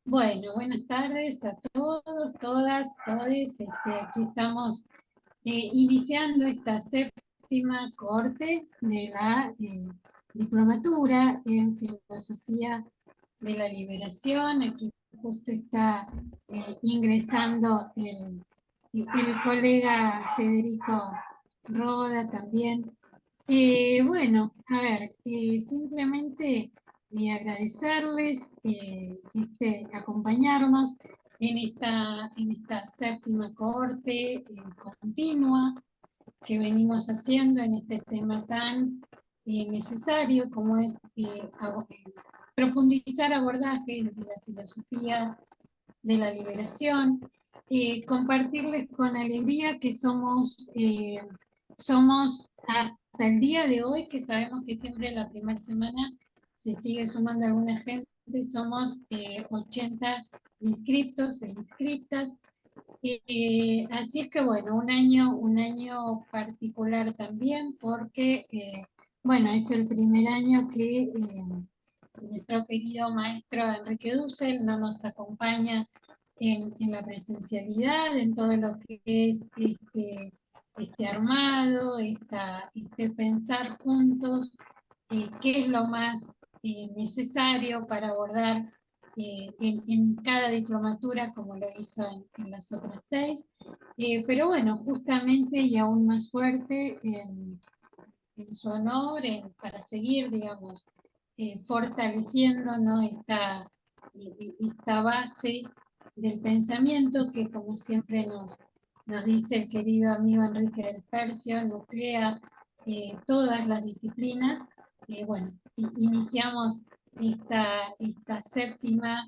Bueno, buenas tardes a todos, todas, todes. Aquí estamos iniciando esta séptima corte de la diplomatura en Filosofía de la Liberación. Aquí justo está ingresando el colega Federico Roda también. Bueno, a ver, simplemente agradecerles acompañarnos en esta séptima corte continua que venimos haciendo en este tema tan necesario como es profundizar abordajes de la filosofía de la liberación, compartirles con alegría que somos hasta el día de hoy, que sabemos que siempre la primera semana se sigue sumando alguna gente, somos 80 inscriptos e inscriptas. Así es que bueno, un año particular también porque, bueno, es el primer año que nuestro querido maestro Enrique Dussel no nos acompaña en la presencialidad, en todo lo que es este armado, este pensar juntos qué es lo más necesario para abordar en cada diplomatura, como lo hizo en las otras 6. Pero bueno, justamente y aún más fuerte en su honor, para seguir, digamos, fortaleciendo, ¿no? esta base del pensamiento que, como siempre nos dice el querido amigo Enrique del Percio, nuclea todas las disciplinas. Bueno, iniciamos esta séptima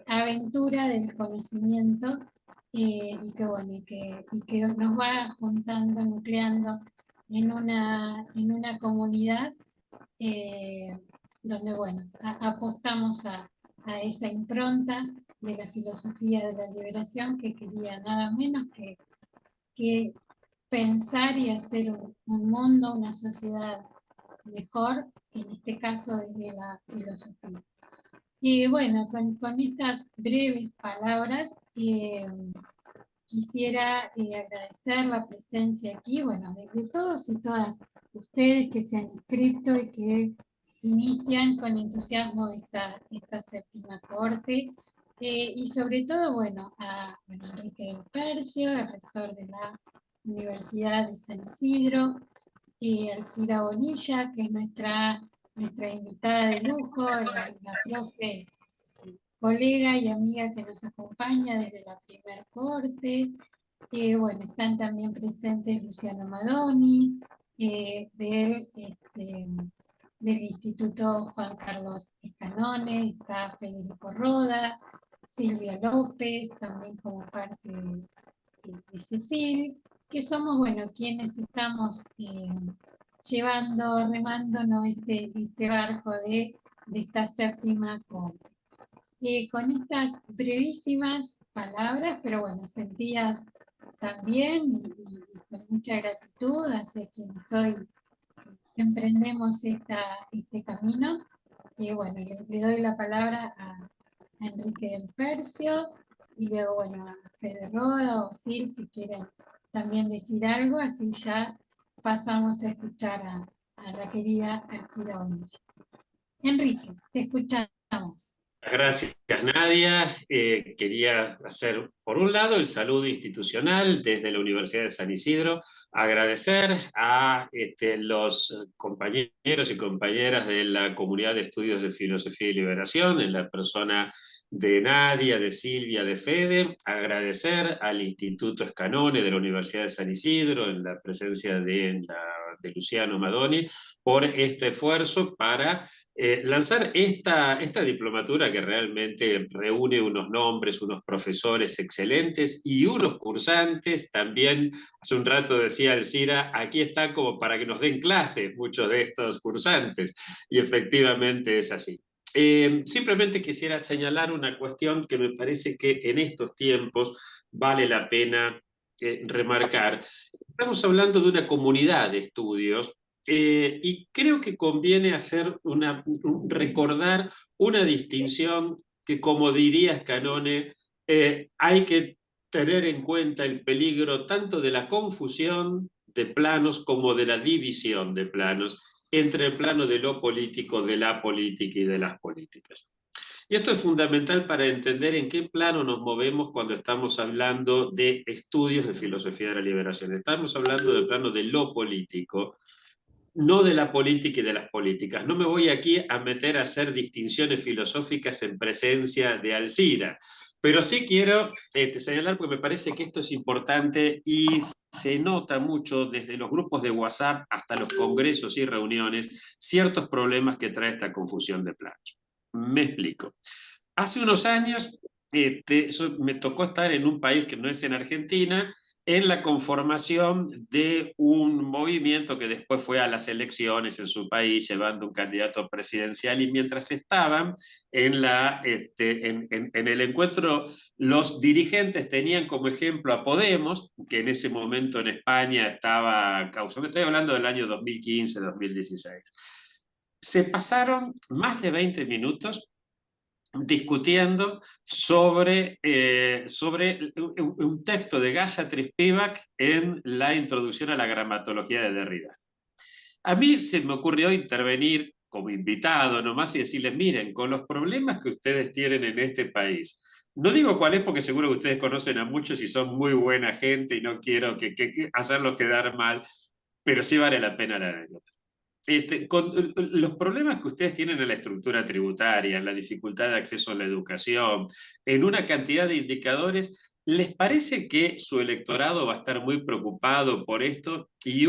aventura del conocimiento, bueno, y que nos va juntando, nucleando en una comunidad eh, donde, bueno, apostamos a esa impronta de la filosofía de la liberación que quería nada menos que pensar y hacer un mundo, una sociedad mejor, en este caso desde la filosofía. Y bueno, con estas breves palabras, quisiera agradecer la presencia aquí, bueno, de todos y todas ustedes que se han inscrito y que inician con entusiasmo esta séptima corte, y sobre todo, bueno, a Enrique del Percio, el rector de la Universidad de San Isidro, Alcira Bonilla, que es nuestra invitada de lujo, la profe, colega y amiga que nos acompaña desde la primer corte. Bueno, están también presentes Luciano Madoni, del Instituto Juan Carlos Escanone, está Federico Roda, Silvia López, también como parte de CEFIL, que somos, bueno, quienes estamos llevando, remando, ¿no? este barco de esta séptima corte. Con estas brevísimas palabras, pero bueno, sentidas también y con mucha gratitud hacia quienes hoy emprendemos este camino. Bueno, le doy la palabra a Enrique del Percio y luego, bueno, a Fede Roda o Sil, si quieren también decir algo, así ya pasamos a escuchar a la querida Arcila Bonilla. Enrique, te escuchamos. Gracias, Nadia. Quería hacer, por un lado, el saludo institucional desde la Universidad de San Isidro, agradecer a los compañeros y compañeras de la Comunidad de Estudios de Filosofía y Liberación, en la persona de Nadia, de Silvia, de Fede, agradecer al Instituto Escanone de la Universidad de San Isidro, en la presencia de Luciano Madoni, por este esfuerzo para lanzar esta diplomatura que realmente reúne unos nombres, unos profesores excelentes y unos cursantes. También hace un rato decía Alcira, aquí está como para que nos den clases muchos de estos cursantes, y efectivamente es así. Simplemente quisiera señalar una cuestión que me parece que en estos tiempos vale la pena remarcar. Estamos hablando de una comunidad de estudios, y creo que conviene recordar una distinción que, como diría Scanone, hay que tener en cuenta el peligro tanto de la confusión de planos como de la división de planos entre el plano de lo político, de la política y de las políticas. Y esto es fundamental para entender en qué plano nos movemos cuando estamos hablando de estudios de filosofía de la liberación. Estamos hablando del plano de lo político, no de la política y de las políticas. No me voy aquí a meter a hacer distinciones filosóficas en presencia de Alcira, pero sí quiero señalar, porque me parece que esto es importante y se nota mucho desde los grupos de WhatsApp hasta los congresos y reuniones, ciertos problemas que trae esta confusión de planos. Me explico. Hace unos años me tocó estar en un país que no es en Argentina, en la conformación de un movimiento que después fue a las elecciones en su país, llevando un candidato presidencial, y mientras estaban en el encuentro, los dirigentes tenían como ejemplo a Podemos, que en ese momento en España estaba causando, estoy hablando del año 2015-2016. Se pasaron más de 20 minutos discutiendo sobre un texto de Gayatri Spivak en la introducción a la gramatología de Derrida. A mí se me ocurrió intervenir como invitado nomás y decirles, miren, con los problemas que ustedes tienen en este país, no digo cuál es porque seguro que ustedes conocen a muchos y son muy buena gente y no quiero que hacerlos quedar mal, pero sí vale la pena la anécdota. Con los problemas que ustedes tienen en la estructura tributaria, en la dificultad de acceso a la educación, en una cantidad de indicadores, ¿les parece que su electorado va a estar muy preocupado por esto? Y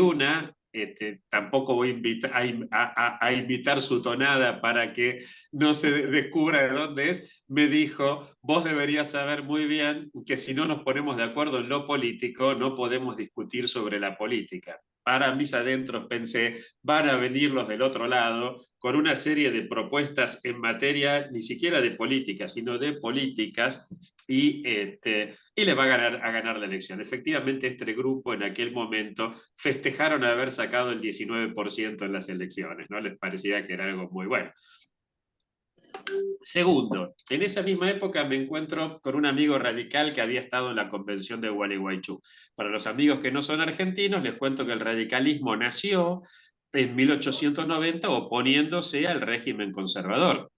tampoco voy a invitar su tonada para que no se descubra de dónde es, me dijo, vos deberías saber muy bien que si no nos ponemos de acuerdo en lo político, no podemos discutir sobre la política. Para mis adentros pensé, van a venir los del otro lado con una serie de propuestas en materia ni siquiera de política, sino de políticas, y les va a ganar la elección. Efectivamente, este grupo en aquel momento festejaron haber sacado el 19% en las elecciones, ¿no? Les parecía que era algo muy bueno. Segundo, en esa misma época me encuentro con un amigo radical que había estado en la convención de Gualeguaychú. Para los amigos que no son argentinos, les cuento que el radicalismo nació en 1890 oponiéndose al régimen conservador,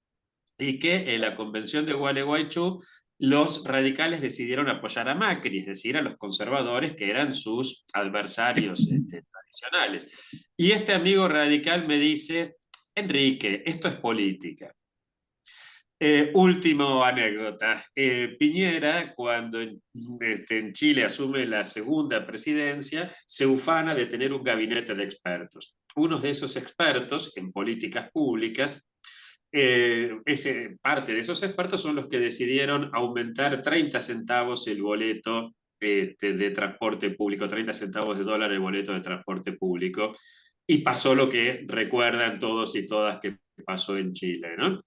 y que en la convención de Gualeguaychú los radicales decidieron apoyar a Macri, es decir, a los conservadores que eran sus adversarios tradicionales. Y este amigo radical me dice, Enrique, esto es política. Último anécdota. Piñera, cuando en Chile asume la segunda presidencia, se ufana de tener un gabinete de expertos. Unos de esos expertos en políticas públicas, parte de esos expertos son los que decidieron aumentar 30 centavos el boleto de transporte público, 30 centavos de dólar el boleto de transporte público, y pasó lo que recuerdan todos y todas que pasó en Chile, ¿no?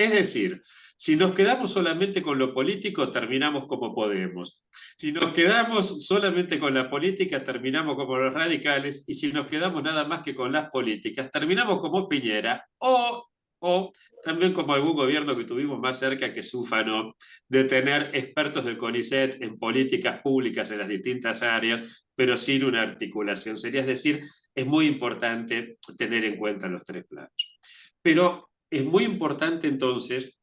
Es decir, si nos quedamos solamente con lo político, terminamos como Podemos. Si nos quedamos solamente con la política, terminamos como los radicales. Y si nos quedamos nada más que con las políticas, terminamos como Piñera o también como algún gobierno que tuvimos más cerca que se ufanó de tener expertos del CONICET en políticas públicas en las distintas áreas, pero sin una articulación seria. Es decir, es muy importante tener en cuenta los tres planos. Pero es muy importante entonces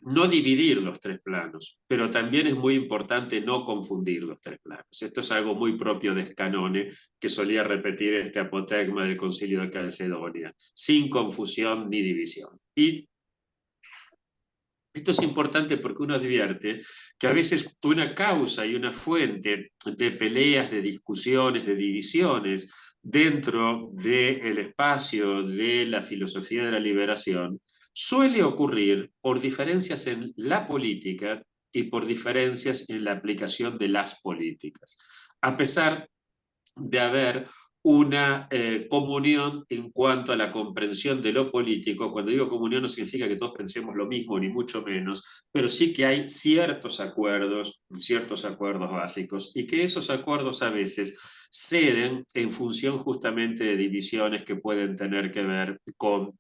no dividir los tres planos, pero también es muy importante no confundir los tres planos. Esto es algo muy propio de Scanone, que solía repetir este apotegma del Concilio de Calcedonia, sin confusión ni división. Y esto es importante porque uno advierte que a veces una causa y una fuente de peleas, de discusiones, de divisiones dentro del espacio de la filosofía de la liberación suele ocurrir por diferencias en la política y por diferencias en la aplicación de las políticas, a pesar de haber una comunión en cuanto a la comprensión de lo político. Cuando digo comunión no significa que todos pensemos lo mismo, ni mucho menos, pero sí que hay ciertos acuerdos básicos, y que esos acuerdos a veces ceden en función justamente de divisiones que pueden tener que ver con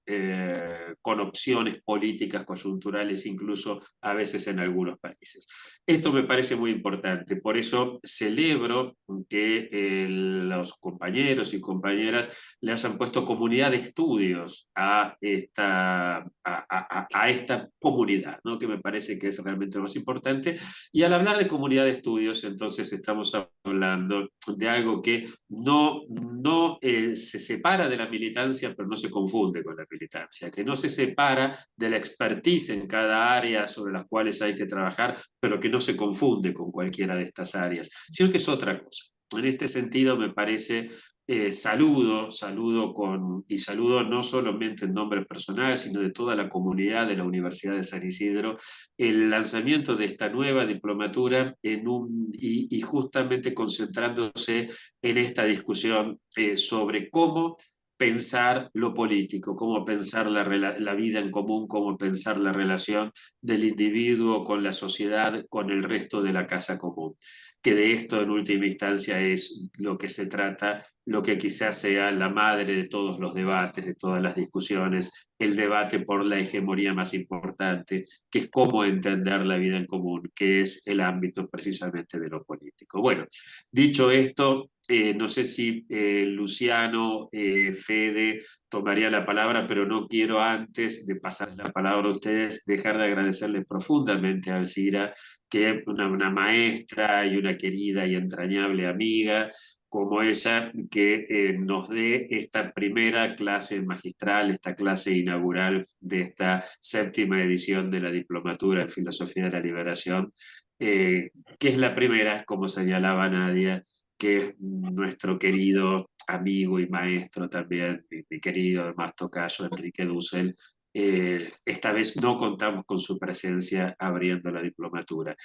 opciones políticas coyunturales, incluso a veces en algunos países. Esto me parece muy importante, por eso celebro que los compañeros y compañeras le hayan puesto comunidad de estudios a esta comunidad, ¿no? Que me parece que es realmente lo más importante. Y al hablar de comunidad de estudios, entonces estamos hablando de algo que no se separa de la militancia, pero no se confunde con la militancia, que no se separa de la expertise en cada área sobre las cuales hay que trabajar, pero que no se confunde con cualquiera de estas áreas, sino que es otra cosa. En este sentido, me parece, saludo no solamente en nombre personal, sino de toda la comunidad de la Universidad de San Isidro, el lanzamiento de esta nueva diplomatura y justamente concentrándose en esta discusión sobre cómo pensar lo político, cómo pensar la vida en común, cómo pensar la relación del individuo con la sociedad, con el resto de la casa común. Que de esto en última instancia es lo que se trata, lo que quizás sea la madre de todos los debates, de todas las discusiones, el debate por la hegemonía más importante, que es cómo entender la vida en común, que es el ámbito precisamente de lo político. Bueno, dicho esto, no sé si Luciano, Fede, tomaría la palabra, pero no quiero antes de pasar la palabra a ustedes dejar de agradecerles profundamente a Alcira, que es una maestra y una querida y entrañable amiga como ella, que nos dé esta primera clase magistral, esta clase inaugural de esta séptima edición de la Diplomatura en Filosofía de la Liberación, que es la primera, como señalaba Nadia, que es nuestro querido amigo y maestro también, mi querido además tocayo Enrique Dussel. Esta vez no contamos con su presencia abriendo la diplomatura,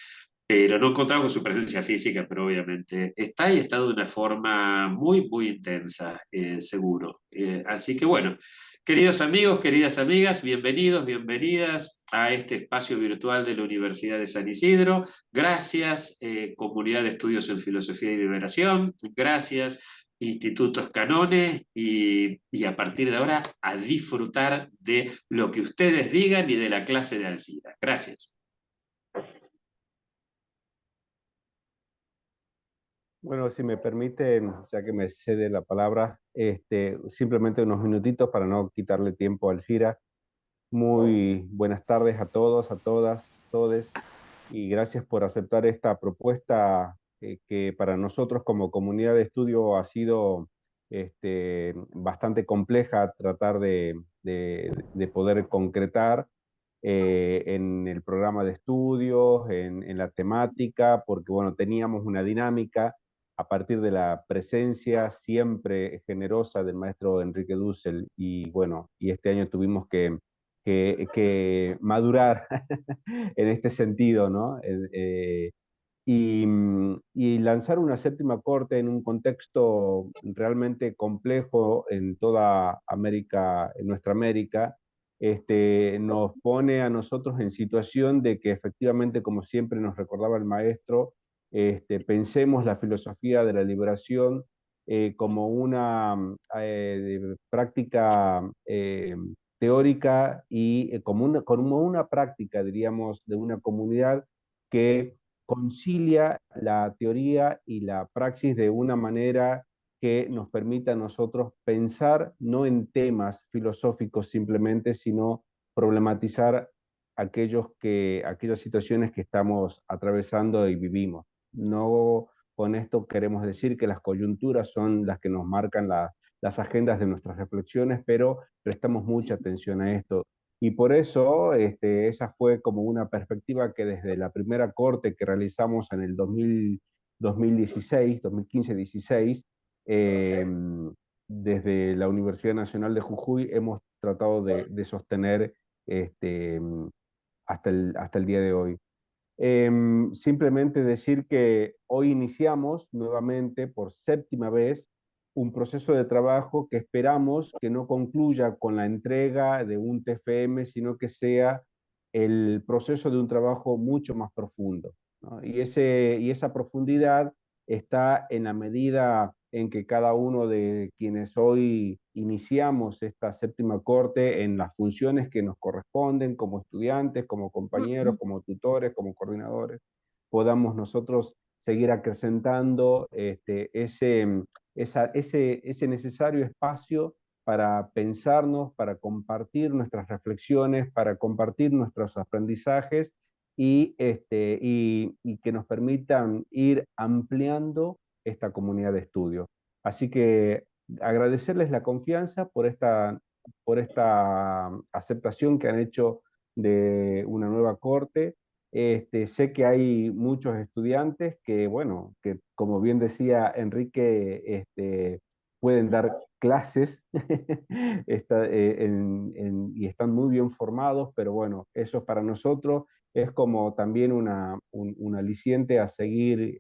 pero no contamos con su presencia física, pero obviamente está y está de una forma muy, muy intensa, seguro. Así que bueno, queridos amigos, queridas amigas, bienvenidos, bienvenidas a este espacio virtual de la Universidad de San Isidro. Gracias, Comunidad de Estudios en Filosofía y Liberación. Gracias, Institutos Canones. Y a partir de ahora, a disfrutar de lo que ustedes digan y de la clase de Alcira. Gracias. Bueno, si me permiten, ya que me cede la palabra, simplemente unos minutitos para no quitarle tiempo a Alcira. Muy buenas tardes a todos, a todas, todes, y gracias por aceptar esta propuesta que para nosotros como comunidad de estudio ha sido bastante compleja tratar de poder concretar en el programa de estudios, en la temática, porque bueno, teníamos una dinámica a partir de la presencia siempre generosa del maestro Enrique Dussel, y bueno, y este año tuvimos que madurar en este sentido, ¿no? Y lanzar una séptima corte en un contexto realmente complejo en toda América, en nuestra América, nos pone a nosotros en situación de que efectivamente, como siempre nos recordaba el maestro, pensemos la filosofía de la liberación como una práctica teórica y como una práctica, diríamos, de una comunidad que concilia la teoría y la praxis de una manera que nos permita a nosotros pensar no en temas filosóficos simplemente, sino problematizar aquellas situaciones que estamos atravesando y vivimos. No con esto queremos decir que las coyunturas son las que nos marcan las agendas de nuestras reflexiones, pero prestamos mucha atención a esto. Y por eso esa fue como una perspectiva que desde la primera corte que realizamos en el 2016, 2015-16, desde la Universidad Nacional de Jujuy hemos tratado de sostener este, hasta el día de hoy. Simplemente decir que hoy iniciamos nuevamente por séptima vez un proceso de trabajo que esperamos que no concluya con la entrega de un TFM, sino que sea el proceso de un trabajo mucho más profundo, ¿no? Y esa profundidad está en la medida en que cada uno de quienes hoy iniciamos esta séptima corte en las funciones que nos corresponden como estudiantes, como compañeros, como tutores, como coordinadores, podamos nosotros seguir acrecentando ese necesario espacio para pensarnos, para compartir nuestras reflexiones, para compartir nuestros aprendizajes y que nos permitan ir ampliando esta comunidad de estudio. Así que agradecerles la confianza por esta aceptación que han hecho de una nueva corte. Sé que hay muchos estudiantes que, bueno, que como bien decía Enrique, pueden dar clases y están muy bien formados, pero bueno, eso para nosotros es como también un aliciente a seguir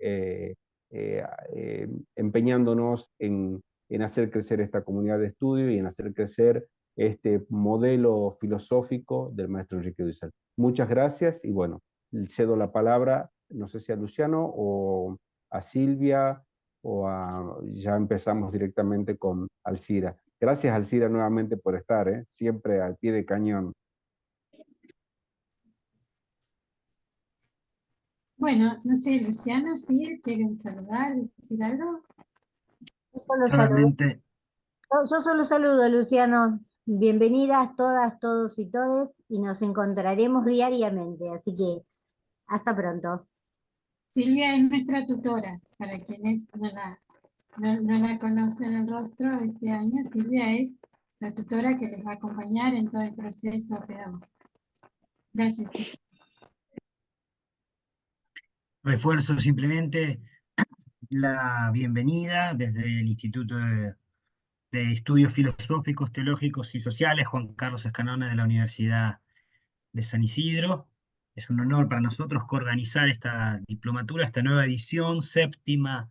empeñándonos en hacer crecer esta comunidad de estudio y en hacer crecer este modelo filosófico del maestro Enrique Dussel. Muchas gracias y bueno, cedo la palabra, no sé si a Luciano o a Silvia ya empezamos directamente con Alcira. Gracias Alcira nuevamente por estar, siempre al pie de cañón. Bueno, no sé, Luciano, ¿sí? ¿Quieren saludar, decir algo? Solamente. Yo solo saludo, Luciano. Bienvenidas todas, todos y todes, y nos encontraremos diariamente, así que hasta pronto. Silvia es nuestra tutora, para quienes no la conocen el rostro de este año. Silvia es la tutora que les va a acompañar en todo el proceso pedagógico. Gracias. Refuerzo simplemente la bienvenida desde el Instituto de Estudios Filosóficos, Teológicos y Sociales, Juan Carlos Escanone de la Universidad de San Isidro. Es un honor para nosotros coorganizar esta diplomatura, esta nueva edición, séptima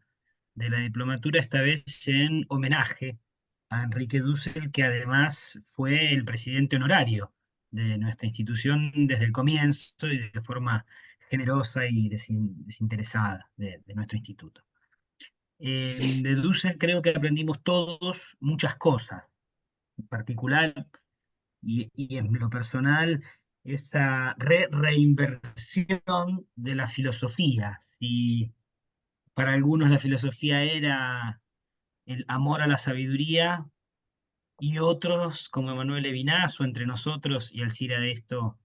de la diplomatura, esta vez en homenaje a Enrique Dussel, que además fue el presidente honorario de nuestra institución desde el comienzo y de forma generosa y desinteresada de nuestro instituto. De Dussel creo que aprendimos todos muchas cosas, en particular y en lo personal, esa reinversión de la filosofía. Si para algunos la filosofía era el amor a la sabiduría, y otros, como Emanuel Levinas, o entre nosotros, y Alcira de esto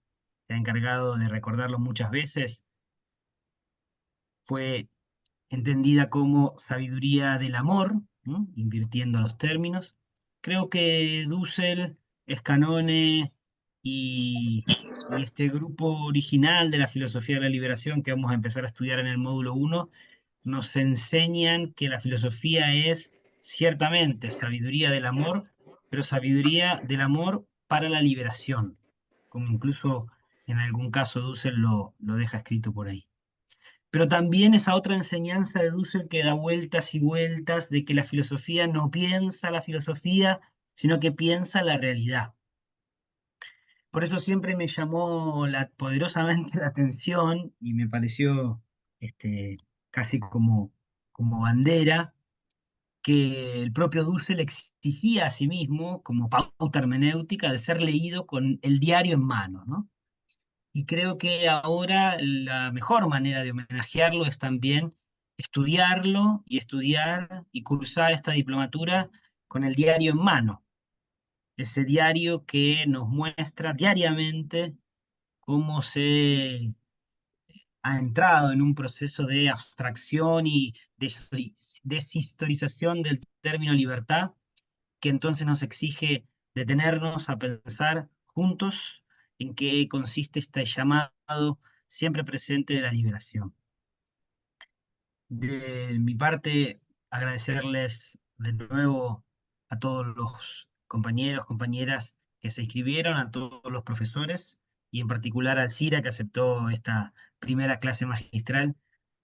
se ha encargado de recordarlo muchas veces, fue entendida como sabiduría del amor, ¿no? Invirtiendo los términos. Creo que Dussel, Escanone y este grupo original de la filosofía de la liberación que vamos a empezar a estudiar en el módulo 1, nos enseñan que la filosofía es ciertamente sabiduría del amor, pero sabiduría del amor para la liberación, como incluso en algún caso Dussel lo deja escrito por ahí. Pero también esa otra enseñanza de Dussel que da vueltas y vueltas de que la filosofía no piensa la filosofía, sino que piensa la realidad. Por eso siempre me llamó poderosamente la atención y me pareció casi como bandera que el propio Dussel exigía a sí mismo, como pauta hermenéutica, de ser leído con el diario en mano, ¿no? Y creo que ahora la mejor manera de homenajearlo es también estudiarlo y estudiar y cursar esta diplomatura con el diario en mano. Ese diario que nos muestra diariamente cómo se ha entrado en un proceso de abstracción y deshistorización del término libertad, que entonces nos exige detenernos a pensar juntos en qué consiste este llamado siempre presente de la liberación. De mi parte, agradecerles de nuevo a todos los compañeros, compañeras que se inscribieron, a todos los profesores y en particular a Alcira que aceptó esta primera clase magistral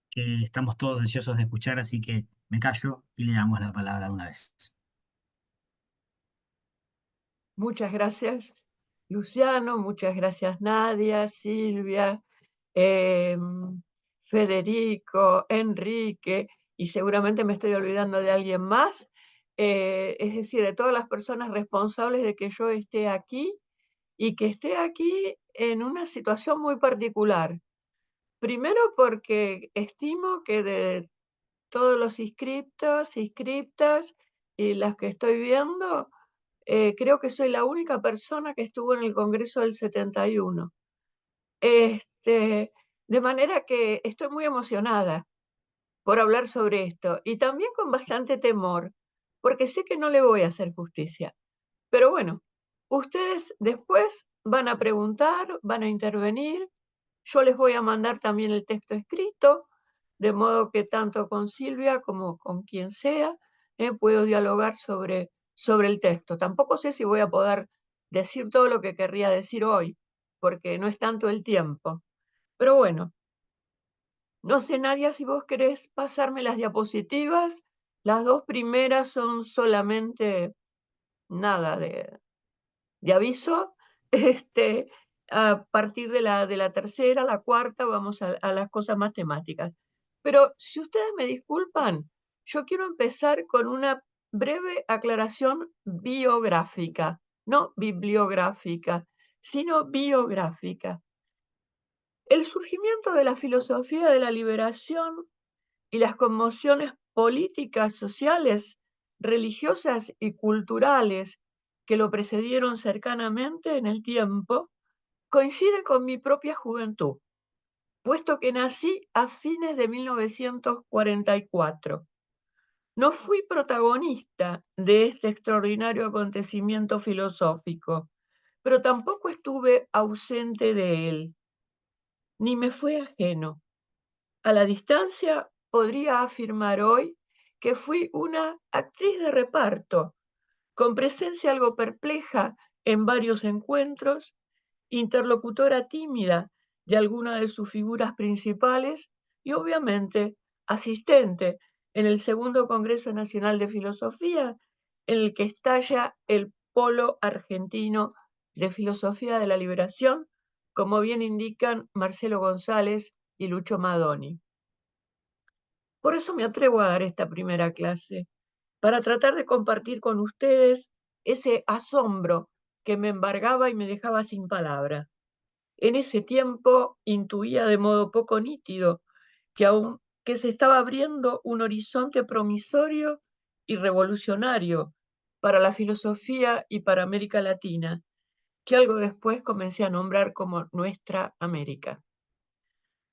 que estamos todos deseosos de escuchar, así que me callo y le damos la palabra de una vez. Muchas gracias, Luciano, muchas gracias, Nadia, Silvia, Federico, Enrique y seguramente me estoy olvidando de alguien más, es decir, de todas las personas responsables de que yo esté aquí y que esté aquí en una situación muy particular. Primero porque estimo que de todos los inscriptos, inscriptas y las que estoy viendo, creo que soy la única persona que estuvo en el Congreso del 71. De manera que estoy muy emocionada por hablar sobre esto y también con bastante temor, porque sé que no le voy a hacer justicia. Pero bueno, ustedes después van a preguntar, van a intervenir. Yo les voy a mandar también el texto escrito, de modo que tanto con Silvia como con quien sea, puedo dialogar sobre el texto. Tampoco sé si voy a poder decir todo lo que querría decir hoy, porque no es tanto el tiempo. Pero bueno, no sé, Nadia, si vos querés pasarme las diapositivas. Las dos primeras son solamente nada de aviso. A partir de la tercera, la cuarta, vamos a las cosas más temáticas. Pero si ustedes me disculpan, yo quiero empezar con una breve aclaración biográfica, no bibliográfica, sino biográfica. El surgimiento de la filosofía de la liberación y las conmociones políticas, sociales, religiosas y culturales que lo precedieron cercanamente en el tiempo, coinciden con mi propia juventud, puesto que nací a fines de 1944. No fui protagonista de este extraordinario acontecimiento filosófico, pero tampoco estuve ausente de él, ni me fue ajeno. A la distancia, podría afirmar hoy que fui una actriz de reparto, con presencia algo perpleja en varios encuentros, interlocutora tímida de alguna de sus figuras principales y obviamente asistente en el segundo Congreso Nacional de Filosofía, en el que estalla el Polo Argentino de Filosofía de la Liberación, como bien indican Marcelo González y Lucho Madoni. Por eso me atrevo a dar esta primera clase, para tratar de compartir con ustedes ese asombro que me embargaba y me dejaba sin palabras. En ese tiempo intuía de modo poco nítido que se estaba abriendo un horizonte promisorio y revolucionario para la filosofía y para América Latina, que algo después comencé a nombrar como nuestra América.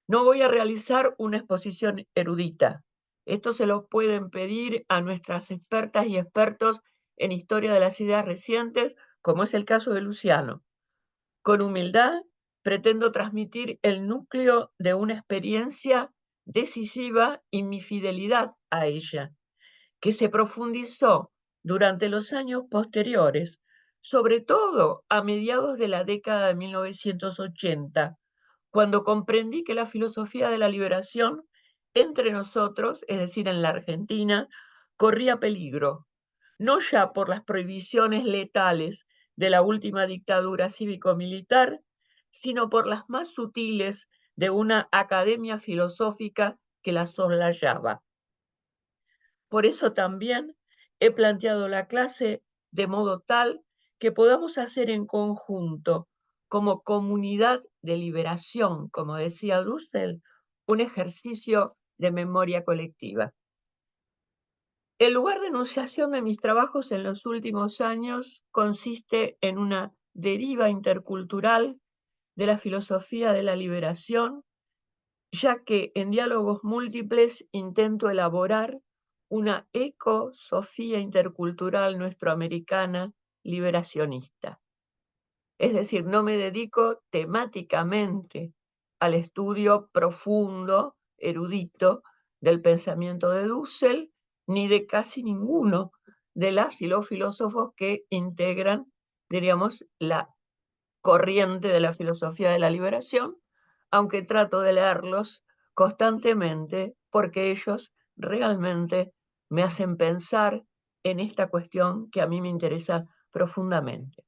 No voy a realizar una exposición erudita. Esto se lo pueden pedir a nuestras expertas y expertos en historia de las ideas recientes, como es el caso de Luciano. Con humildad, pretendo transmitir el núcleo de una experiencia decisiva y mi fidelidad a ella, que se profundizó durante los años posteriores, sobre todo a mediados de la década de 1980, cuando comprendí que la filosofía de la liberación entre nosotros, es decir, en la Argentina, corría peligro, no ya por las prohibiciones letales de la última dictadura cívico-militar, sino por las más sutiles de una academia filosófica que la soslayaba. Por eso también he planteado la clase de modo tal que podamos hacer en conjunto, como comunidad de liberación, como decía Dussel, un ejercicio de memoria colectiva. El lugar de enunciación de mis trabajos en los últimos años consiste en una deriva intercultural de la filosofía de la liberación, ya que en diálogos múltiples intento elaborar una ecosofía intercultural nuestroamericana liberacionista. Es decir, no me dedico temáticamente al estudio profundo, erudito, del pensamiento de Dussel, ni de casi ninguno de las y los filósofos que integran, diríamos, la corriente de la filosofía de la liberación, aunque trato de leerlos constantemente porque ellos realmente me hacen pensar en esta cuestión que a mí me interesa profundamente.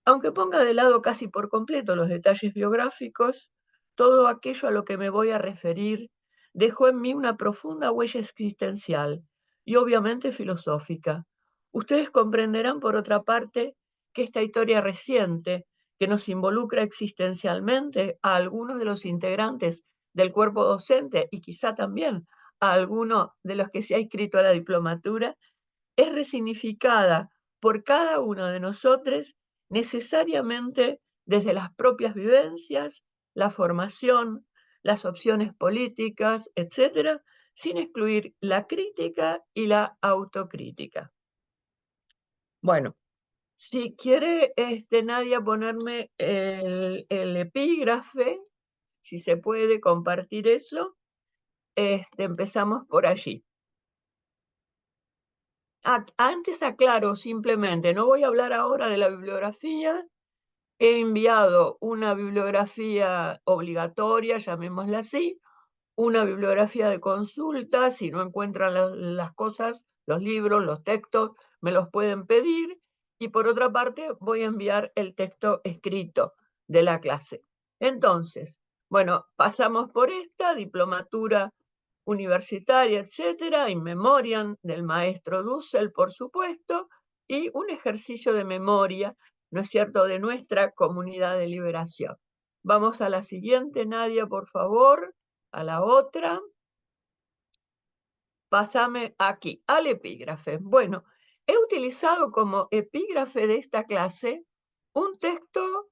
Aunque ponga de lado casi por completo los detalles biográficos, todo aquello a lo que me voy a referir dejó en mí una profunda huella existencial y obviamente filosófica. Ustedes comprenderán, por otra parte, que esta historia reciente, que nos involucra existencialmente a algunos de los integrantes del cuerpo docente y quizá también a alguno de los que se ha inscrito a la diplomatura, es resignificada por cada uno de nosotros necesariamente desde las propias vivencias, la formación, las opciones políticas, etcétera, sin excluir la crítica y la autocrítica. Bueno, si quiere Nadia ponerme el epígrafe, si se puede compartir eso, empezamos por allí. Antes aclaro simplemente, no voy a hablar ahora de la bibliografía. He enviado una bibliografía obligatoria, llamémosla así, una bibliografía de consulta. Si no encuentran las cosas, los libros, los textos, me los pueden pedir. Y por otra parte, voy a enviar el texto escrito de la clase. Entonces, bueno, pasamos por esta diplomatura universitaria, etcétera, in memoriam del maestro Dussel, por supuesto, y un ejercicio de memoria, ¿no es cierto?, de nuestra comunidad de liberación. Vamos a la siguiente, Nadia, por favor, a la otra. Pásame aquí, al epígrafe. Bueno, he utilizado como epígrafe de esta clase un texto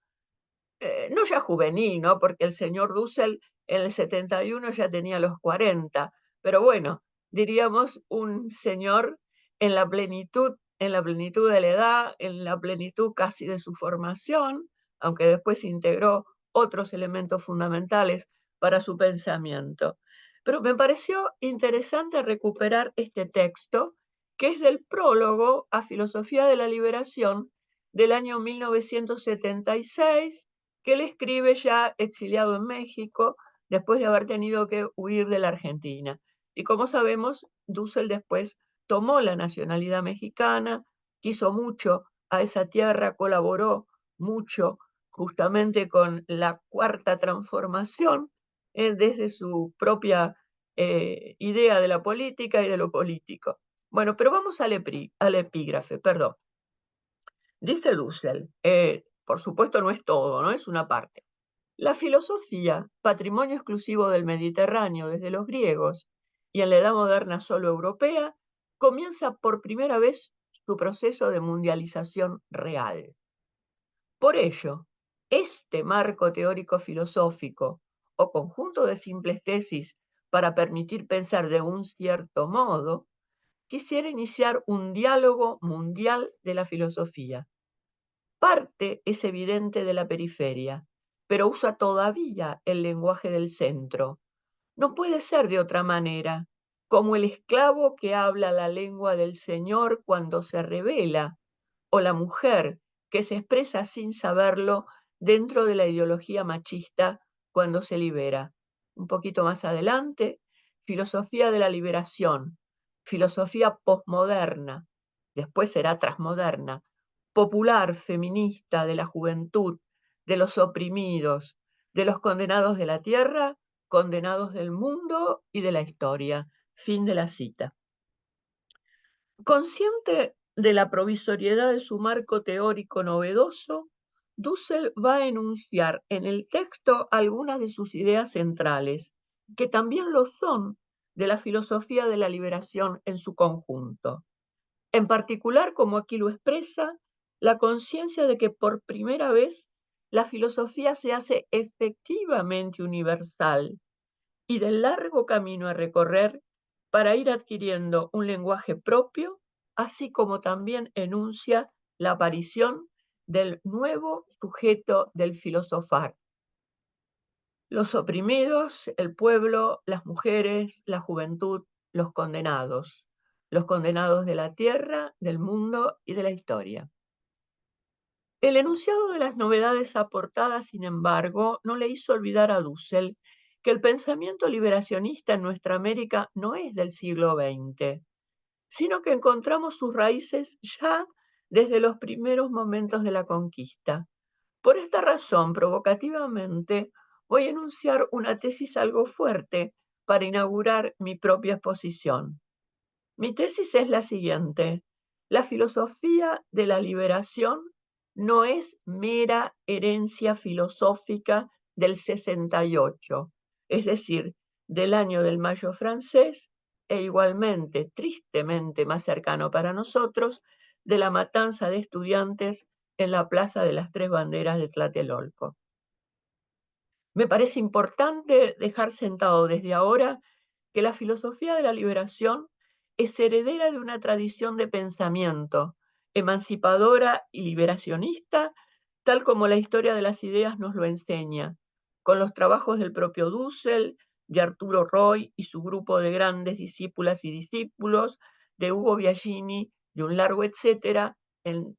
no ya juvenil, ¿no? Porque el señor Dussel en el 71 ya tenía los 40, pero bueno, diríamos un señor en la plenitud de la edad, en la plenitud casi de su formación, aunque después integró otros elementos fundamentales para su pensamiento. Pero me pareció interesante recuperar este texto, que es del prólogo a Filosofía de la Liberación del año 1976, que él escribe ya exiliado en México, después de haber tenido que huir de la Argentina. Y como sabemos, Dussel después tomó la nacionalidad mexicana, quiso mucho a esa tierra, colaboró mucho justamente con la Cuarta Transformación, desde su propia idea de la política y de lo político. Bueno, pero vamos al epígrafe, perdón. Dice Dussel, por supuesto no es todo, ¿no? Es una parte. La filosofía, patrimonio exclusivo del Mediterráneo desde los griegos y en la Edad Moderna solo europea, comienza por primera vez su proceso de mundialización real. Por ello, este marco teórico filosófico o conjunto de simples tesis para permitir pensar de un cierto modo, quisiera iniciar un diálogo mundial de la filosofía. Parte es evidente de la periferia, pero usa todavía el lenguaje del centro. No puede ser de otra manera, como el esclavo que habla la lengua del Señor cuando se rebela, o la mujer que se expresa sin saberlo dentro de la ideología machista cuando se libera. Un poquito más adelante, filosofía de la liberación, filosofía posmoderna, después será transmoderna, popular, feminista, de la juventud, de los oprimidos, de los condenados de la tierra, condenados del mundo y de la historia. Fin de la cita. Consciente de la provisoriedad de su marco teórico novedoso, Dussel va a enunciar en el texto algunas de sus ideas centrales, que también lo son de la filosofía de la liberación en su conjunto. En particular, como aquí lo expresa, la conciencia de que por primera vez la filosofía se hace efectivamente universal y del largo camino a recorrer para ir adquiriendo un lenguaje propio, así como también enuncia la aparición del nuevo sujeto del filosofar. Los oprimidos, el pueblo, las mujeres, la juventud, los condenados de la tierra, del mundo y de la historia. El enunciado de las novedades aportadas, sin embargo, no le hizo olvidar a Dussel que el pensamiento liberacionista en nuestra América no es del siglo XX, sino que encontramos sus raíces ya desde los primeros momentos de la conquista. Por esta razón, provocativamente, voy a enunciar una tesis algo fuerte para inaugurar mi propia exposición. Mi tesis es la siguiente: la filosofía de la liberación no es mera herencia filosófica del 68, es decir, del año del Mayo francés, e igualmente, tristemente más cercano para nosotros, de la matanza de estudiantes en la Plaza de las Tres Banderas de Tlatelolco. Me parece importante dejar sentado desde ahora que la filosofía de la liberación es heredera de una tradición de pensamiento emancipadora y liberacionista, tal como la historia de las ideas nos lo enseña, con los trabajos del propio Dussel, de Arturo Roy y su grupo de grandes discípulas y discípulos, de Hugo Biagini, de un largo etcétera, en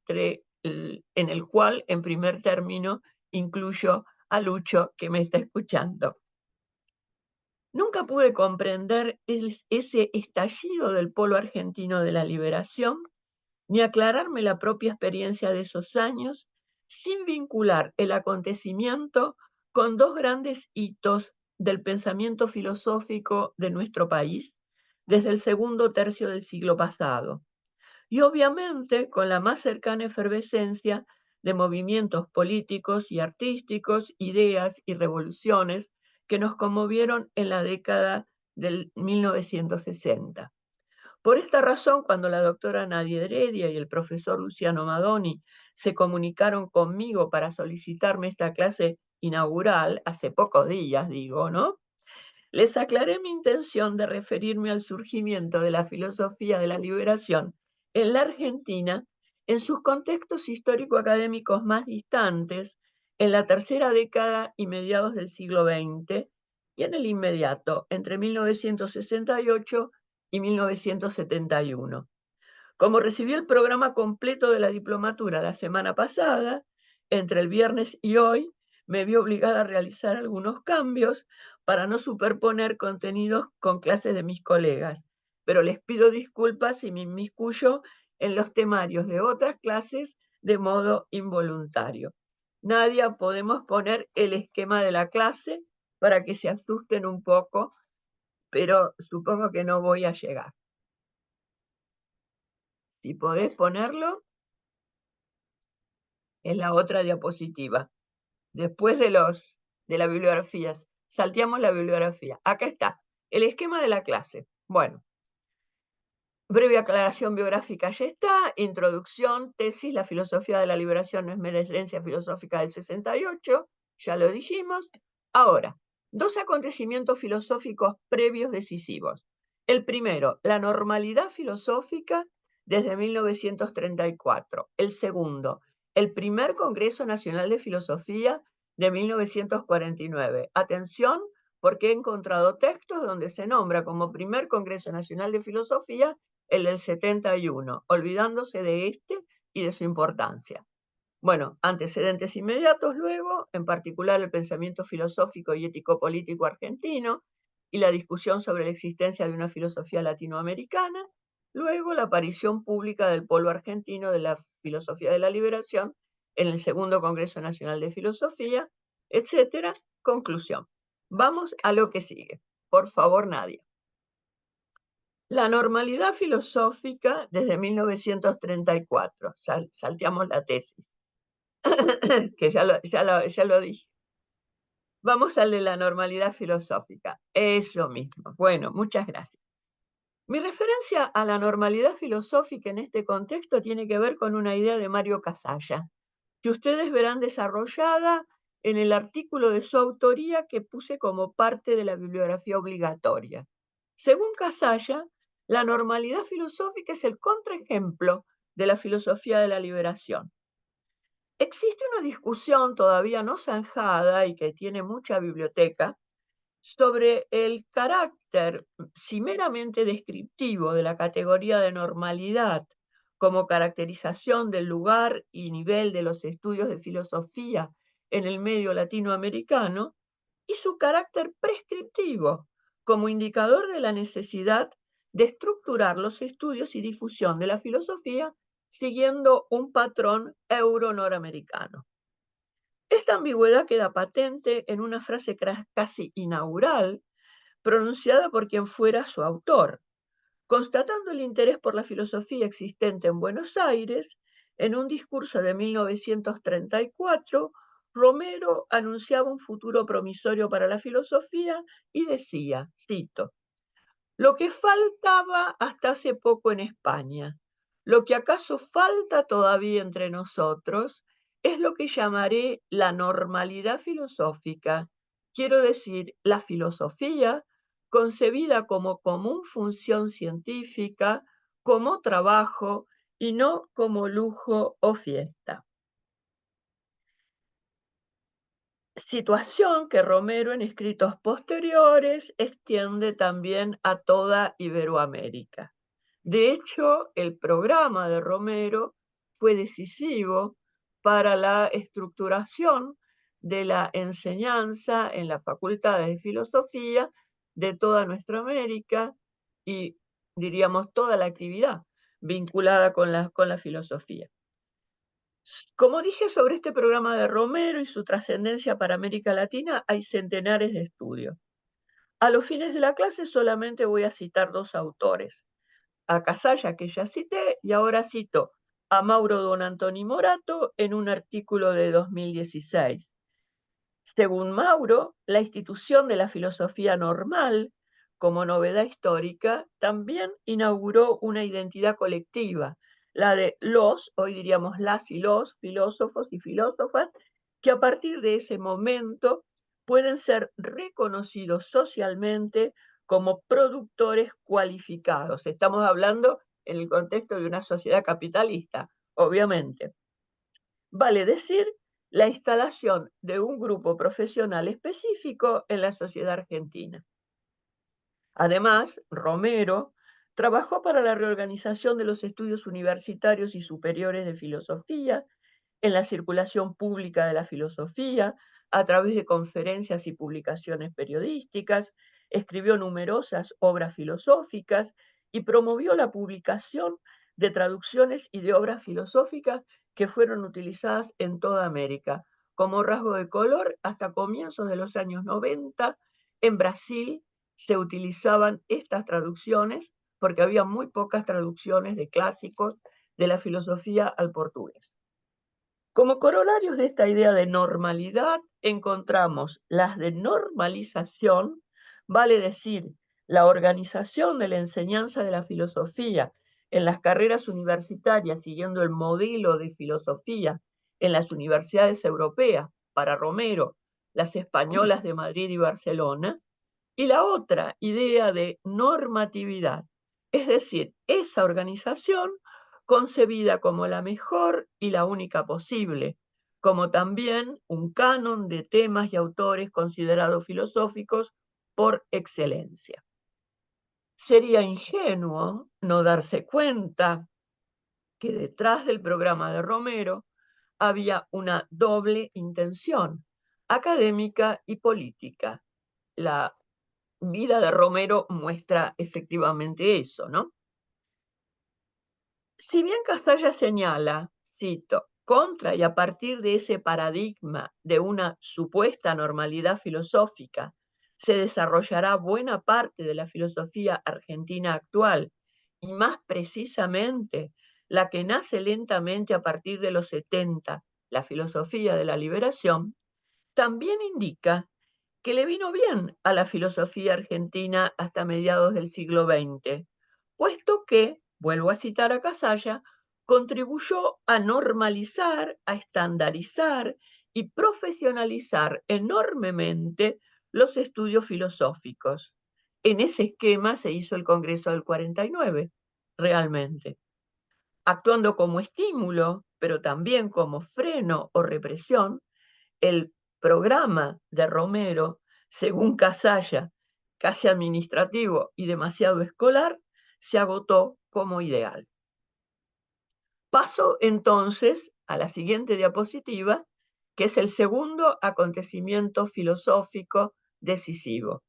el cual, en primer término, incluyo a Lucho, que me está escuchando. Nunca pude comprender ese estallido del polo argentino de la liberación, ni aclararme la propia experiencia de esos años, sin vincular el acontecimiento con dos grandes hitos del pensamiento filosófico de nuestro país desde el segundo tercio del siglo pasado, y obviamente con la más cercana efervescencia de movimientos políticos y artísticos, ideas y revoluciones que nos conmovieron en la década del 1960. Por esta razón, cuando la doctora Nadia Heredia y el profesor Luciano Madoni se comunicaron conmigo para solicitarme esta clase inaugural, hace pocos días, digo, ¿no? Les aclaré mi intención de referirme al surgimiento de la filosofía de la liberación en la Argentina en sus contextos histórico-académicos más distantes, en la tercera década y mediados del siglo XX, y en el inmediato, entre 1968 y 1971. Como recibí el programa completo de la diplomatura la semana pasada, entre el viernes y hoy, me vi obligada a realizar algunos cambios para no superponer contenidos con clases de mis colegas, pero les pido disculpas si me inmiscuyo en los temarios de otras clases de modo involuntario. Nadia, podemos poner el esquema de la clase para que se asusten un poco, pero supongo que no voy a llegar. Si podés ponerlo, es la otra diapositiva. Después de la bibliografía, salteamos la bibliografía. Acá está, el esquema de la clase. Bueno, breve aclaración biográfica ya está, introducción, tesis, la filosofía de la liberación no es mera herencia filosófica del 68, ya lo dijimos. Ahora, dos acontecimientos filosóficos previos decisivos. El primero, la normalidad filosófica desde 1934. El segundo, el primer Congreso Nacional de Filosofía de 1949. Atención, porque he encontrado textos donde se nombra como primer Congreso Nacional de Filosofía el del 71, olvidándose de este y de su importancia. Bueno, antecedentes inmediatos luego, en particular el pensamiento filosófico y ético-político argentino y la discusión sobre la existencia de una filosofía latinoamericana, luego la aparición pública del polo argentino de la filosofía de la liberación en el segundo Congreso Nacional de Filosofía, etcétera. Conclusión. Vamos a lo que sigue. Por favor, Nadia. La normalidad filosófica desde 1934. Salteamos la tesis, que ya lo dije. Vamos al de la normalidad filosófica. Eso mismo. Bueno, muchas gracias. Mi referencia a la normalidad filosófica en este contexto tiene que ver con una idea de Mario Casalla, que ustedes verán desarrollada en el artículo de su autoría que puse como parte de la bibliografía obligatoria. Según Casalla, la normalidad filosófica es el contraejemplo de la filosofía de la liberación. Existe una discusión todavía no zanjada y que tiene mucha biblioteca sobre el carácter si meramente descriptivo de la categoría de normalidad como caracterización del lugar y nivel de los estudios de filosofía en el medio latinoamericano, y su carácter prescriptivo como indicador de la necesidad de estructurar los estudios y difusión de la filosofía siguiendo un patrón euro-noramericano. Esta ambigüedad queda patente en una frase casi inaugural pronunciada por quien fuera su autor. Constatando el interés por la filosofía existente en Buenos Aires, en un discurso de 1934, Romero anunciaba un futuro promisorio para la filosofía y decía, cito, lo que faltaba hasta hace poco en España, lo que acaso falta todavía entre nosotros, es lo que llamaré la normalidad filosófica. Quiero decir, la filosofía concebida como común función científica, como trabajo y no como lujo o fiesta. Situación que Romero en escritos posteriores extiende también a toda Iberoamérica. De hecho, el programa de Romero fue decisivo para la estructuración de la enseñanza en las facultades de filosofía de toda nuestra América y, diríamos, toda la actividad vinculada con la filosofía. Como dije sobre este programa de Romero y su trascendencia para América Latina, hay centenares de estudios. A los fines de la clase solamente voy a citar dos autores, a Casalla, que ya cité, y ahora cito a Mauro Don Antoni Morato en un artículo de 2016. Según Mauro, la institución de la filosofía normal, como novedad histórica, también inauguró una identidad colectiva, la de los, hoy diríamos las y los filósofos y filósofas, que a partir de ese momento pueden ser reconocidos socialmente como productores cualificados. Estamos hablando en el contexto de una sociedad capitalista, obviamente. Vale decir, la instalación de un grupo profesional específico en la sociedad argentina. Además, Romero trabajó para la reorganización de los estudios universitarios y superiores de filosofía, en la circulación pública de la filosofía, a través de conferencias y publicaciones periodísticas, escribió numerosas obras filosóficas y promovió la publicación de traducciones y de obras filosóficas que fueron utilizadas en toda América. Como rasgo de color, hasta comienzos de los años 90, en Brasil se utilizaban estas traducciones porque había muy pocas traducciones de clásicos de la filosofía al portugués. Como corolarios de esta idea de normalidad, encontramos las de normalización, vale decir, la organización de la enseñanza de la filosofía en las carreras universitarias siguiendo el modelo de filosofía en las universidades europeas, para Romero, las españolas de Madrid y Barcelona, y la otra idea de normatividad, es decir, esa organización concebida como la mejor y la única posible, como también un canon de temas y autores considerados filosóficos por excelencia. Sería ingenuo no darse cuenta que detrás del programa de Romero había una doble intención, académica y política. La vida de Romero muestra efectivamente eso, ¿no? Si bien Casalla señala, cito, contra y a partir de ese paradigma de una supuesta normalidad filosófica, se desarrollará buena parte de la filosofía argentina actual, y más precisamente la que nace lentamente a partir de los 70, la filosofía de la liberación, también indica que le vino bien a la filosofía argentina hasta mediados del siglo XX, puesto que, vuelvo a citar a Casalla, contribuyó a normalizar, a estandarizar y profesionalizar enormemente los estudios filosóficos. En ese esquema se hizo el Congreso del 49, realmente. Actuando como estímulo, pero también como freno o represión, el programa de Romero, según Casalla, casi administrativo y demasiado escolar, se agotó como ideal. Paso entonces a la siguiente diapositiva, que es el segundo acontecimiento filosófico decisivo.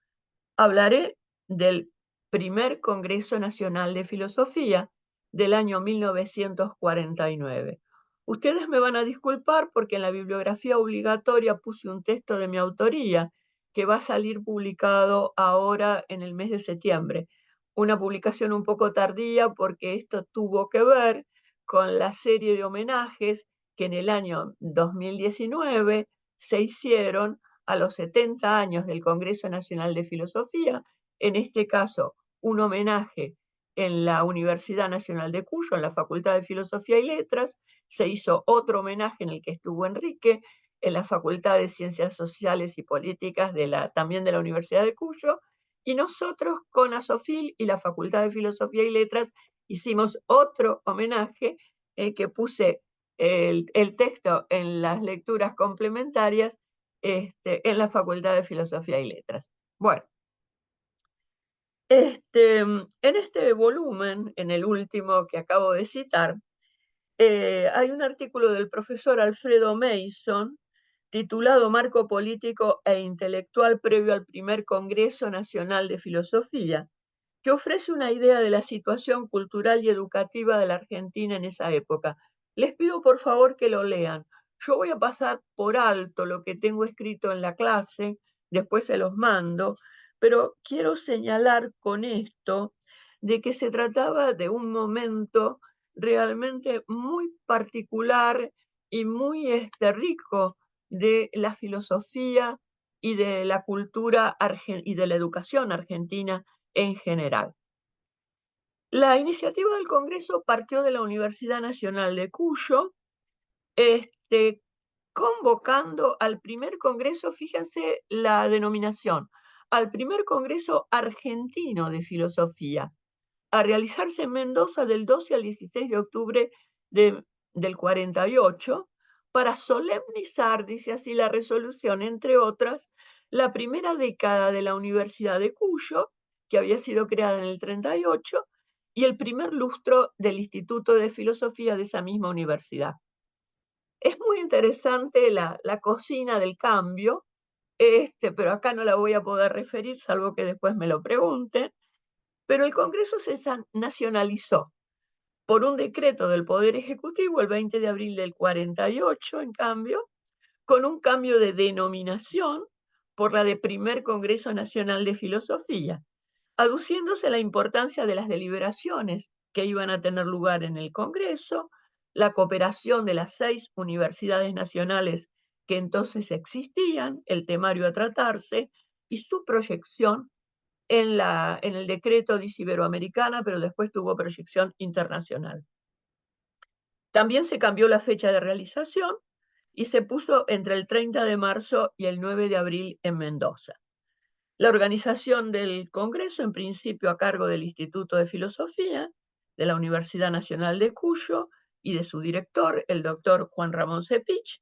Hablaré del primer Congreso Nacional de Filosofía del año 1949. Ustedes me van a disculpar porque en la bibliografía obligatoria puse un texto de mi autoría que va a salir publicado ahora en el mes de septiembre. Una publicación un poco tardía porque esto tuvo que ver con la serie de homenajes que en el año 2019 se hicieron a los 70 años del Congreso Nacional de Filosofía, en este caso un homenaje en la Universidad Nacional de Cuyo, en la Facultad de Filosofía y Letras, se hizo otro homenaje en el que estuvo Enrique, en la Facultad de Ciencias Sociales y Políticas también de la Universidad de Cuyo, y nosotros con Asofil y la Facultad de Filosofía y Letras hicimos otro homenaje que puse el texto en las lecturas complementarias en la Facultad de Filosofía y Letras. Bueno, en este volumen, en el último que acabo de citar, hay un artículo del profesor Alfredo Mason titulado Marco Político e Intelectual previo al primer Congreso Nacional de Filosofía, que ofrece una idea de la situación cultural y educativa de la Argentina en esa época. Les pido por favor que lo lean. Yo voy a pasar por alto lo que tengo escrito en la clase, después se los mando, pero quiero señalar con esto de que se trataba de un momento realmente muy particular y muy rico de la filosofía y de la cultura y de la educación argentina en general. La iniciativa del Congreso partió de la Universidad Nacional de Cuyo, convocando al primer Congreso, fíjense la denominación, al primer Congreso Argentino de Filosofía, a realizarse en Mendoza del 12 al 16 de octubre del 48, para solemnizar, dice así la resolución, entre otras, la primera década de la Universidad de Cuyo, que había sido creada en el 38, y el primer lustro del Instituto de Filosofía de esa misma universidad. Es muy interesante la cocina del cambio, pero acá no la voy a poder referir, salvo que después me lo pregunten. Pero el Congreso se nacionalizó por un decreto del Poder Ejecutivo el 20 de abril del 48, en cambio, con un cambio de denominación por la de Primer Congreso Nacional de Filosofía, aduciéndose la importancia de las deliberaciones que iban a tener lugar en el Congreso, la cooperación de las 6 universidades nacionales que entonces existían, el temario a tratarse y su proyección en el decreto de Iberoamericana, pero después tuvo proyección internacional. También se cambió la fecha de realización y se puso entre el 30 de marzo y el 9 de abril en Mendoza. La organización del Congreso, en principio a cargo del Instituto de Filosofía de la Universidad Nacional de Cuyo y de su director, el doctor Juan Ramón Cepich,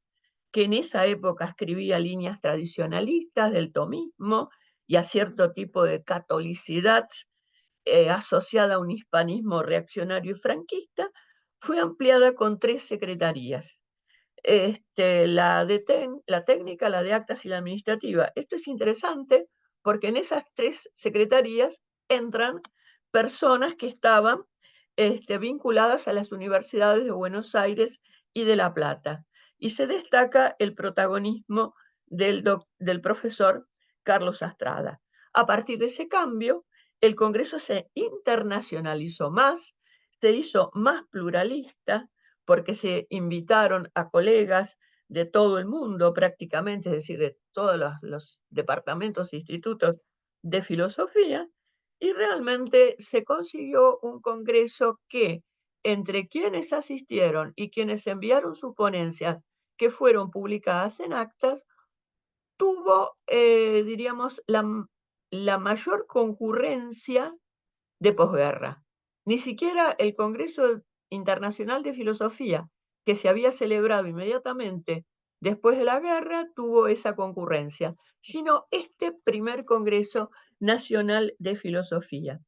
que en esa época escribía líneas tradicionalistas del tomismo y a cierto tipo de catolicidad asociada a un hispanismo reaccionario y franquista, fue ampliada con 3 secretarías. La técnica, la de actas y la administrativa. Esto es interesante porque en esas 3 secretarías entran personas que estaban vinculadas a las universidades de Buenos Aires y de La Plata. Y se destaca el protagonismo del profesor Carlos Astrada. A partir de ese cambio, el Congreso se internacionalizó más, se hizo más pluralista, porque se invitaron a colegas de todo el mundo prácticamente, es decir, de todos los departamentos e institutos de filosofía, y realmente se consiguió un congreso que, entre quienes asistieron y quienes enviaron sus ponencias, que fueron publicadas en actas, tuvo, diríamos, la mayor concurrencia de posguerra. Ni siquiera el Congreso Internacional de Filosofía, que se había celebrado inmediatamente después de la guerra, tuvo esa concurrencia, sino este primer Congreso Nacional de Filosofía.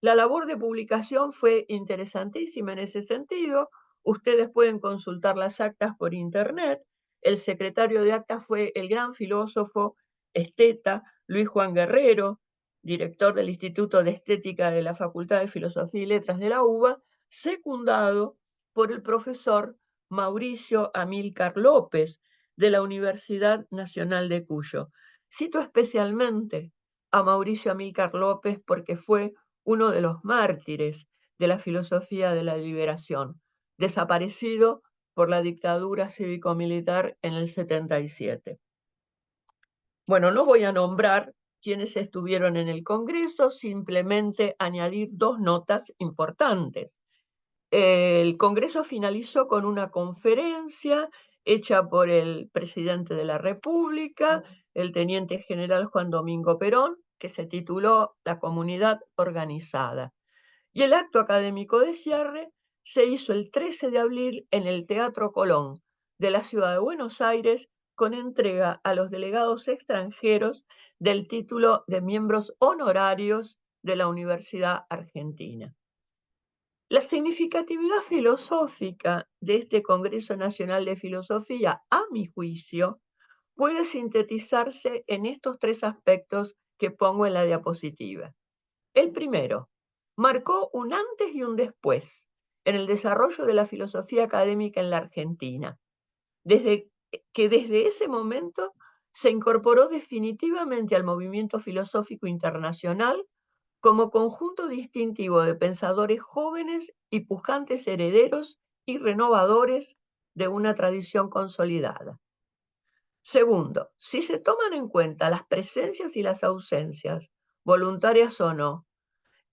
La labor de publicación fue interesantísima en ese sentido. Ustedes pueden consultar las actas por internet. El secretario de actas fue el gran filósofo esteta Luis Juan Guerrero, director del Instituto de Estética de la Facultad de Filosofía y Letras de la UBA, secundado por el profesor Mauricio Amílcar López, de la Universidad Nacional de Cuyo. Cito especialmente a Mauricio Amílcar López porque fue uno de los mártires de la filosofía de la liberación, desaparecido por la dictadura cívico-militar en el 77. Bueno, no voy a nombrar quienes estuvieron en el Congreso, simplemente añadir dos notas importantes. El Congreso finalizó con una conferencia hecha por el presidente de la República, el teniente general Juan Domingo Perón, que se tituló La Comunidad Organizada. Y el acto académico de cierre se hizo el 13 de abril en el Teatro Colón de la ciudad de Buenos Aires, con entrega a los delegados extranjeros del título de miembros honorarios de la Universidad Argentina. La significatividad filosófica de este Congreso Nacional de Filosofía, a mi juicio, puede sintetizarse en estos tres aspectos que pongo en la diapositiva. El primero, marcó un antes y un después en el desarrollo de la filosofía académica en la Argentina, desde ese momento se incorporó definitivamente al movimiento filosófico internacional como conjunto distintivo de pensadores jóvenes y pujantes herederos y renovadores de una tradición consolidada. Segundo, si se toman en cuenta las presencias y las ausencias, voluntarias o no,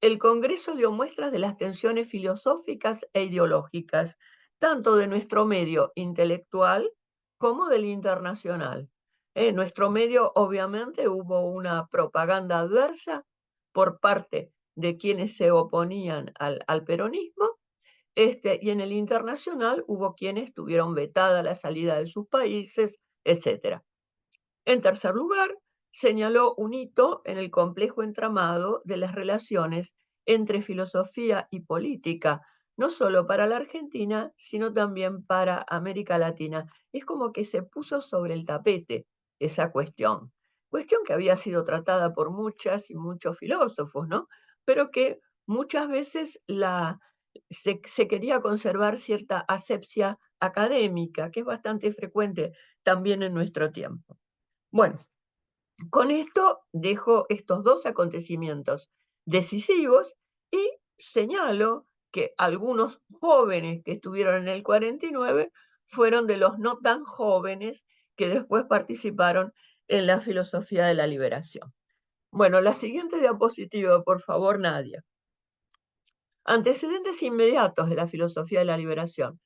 el Congreso dio muestras de las tensiones filosóficas e ideológicas, tanto de nuestro medio intelectual como del internacional. En nuestro medio, obviamente, hubo una propaganda adversa por parte de quienes se oponían al peronismo, y en el internacional hubo quienes tuvieron vetada la salida de sus países, etc. En tercer lugar, señaló un hito en el complejo entramado de las relaciones entre filosofía y política, no solo para la Argentina, sino también para América Latina. Es como que se puso sobre el tapete esa cuestión que había sido tratada por muchas y muchos filósofos, ¿no? Pero que muchas veces se quería conservar cierta asepsia académica, que es bastante frecuente también en nuestro tiempo. Bueno, con esto dejo estos dos acontecimientos decisivos y señalo que algunos jóvenes que estuvieron en el 49 fueron de los no tan jóvenes que después participaron en la filosofía de la liberación. Bueno, la siguiente diapositiva, por favor, Nadia. Antecedentes inmediatos de la filosofía de la liberación.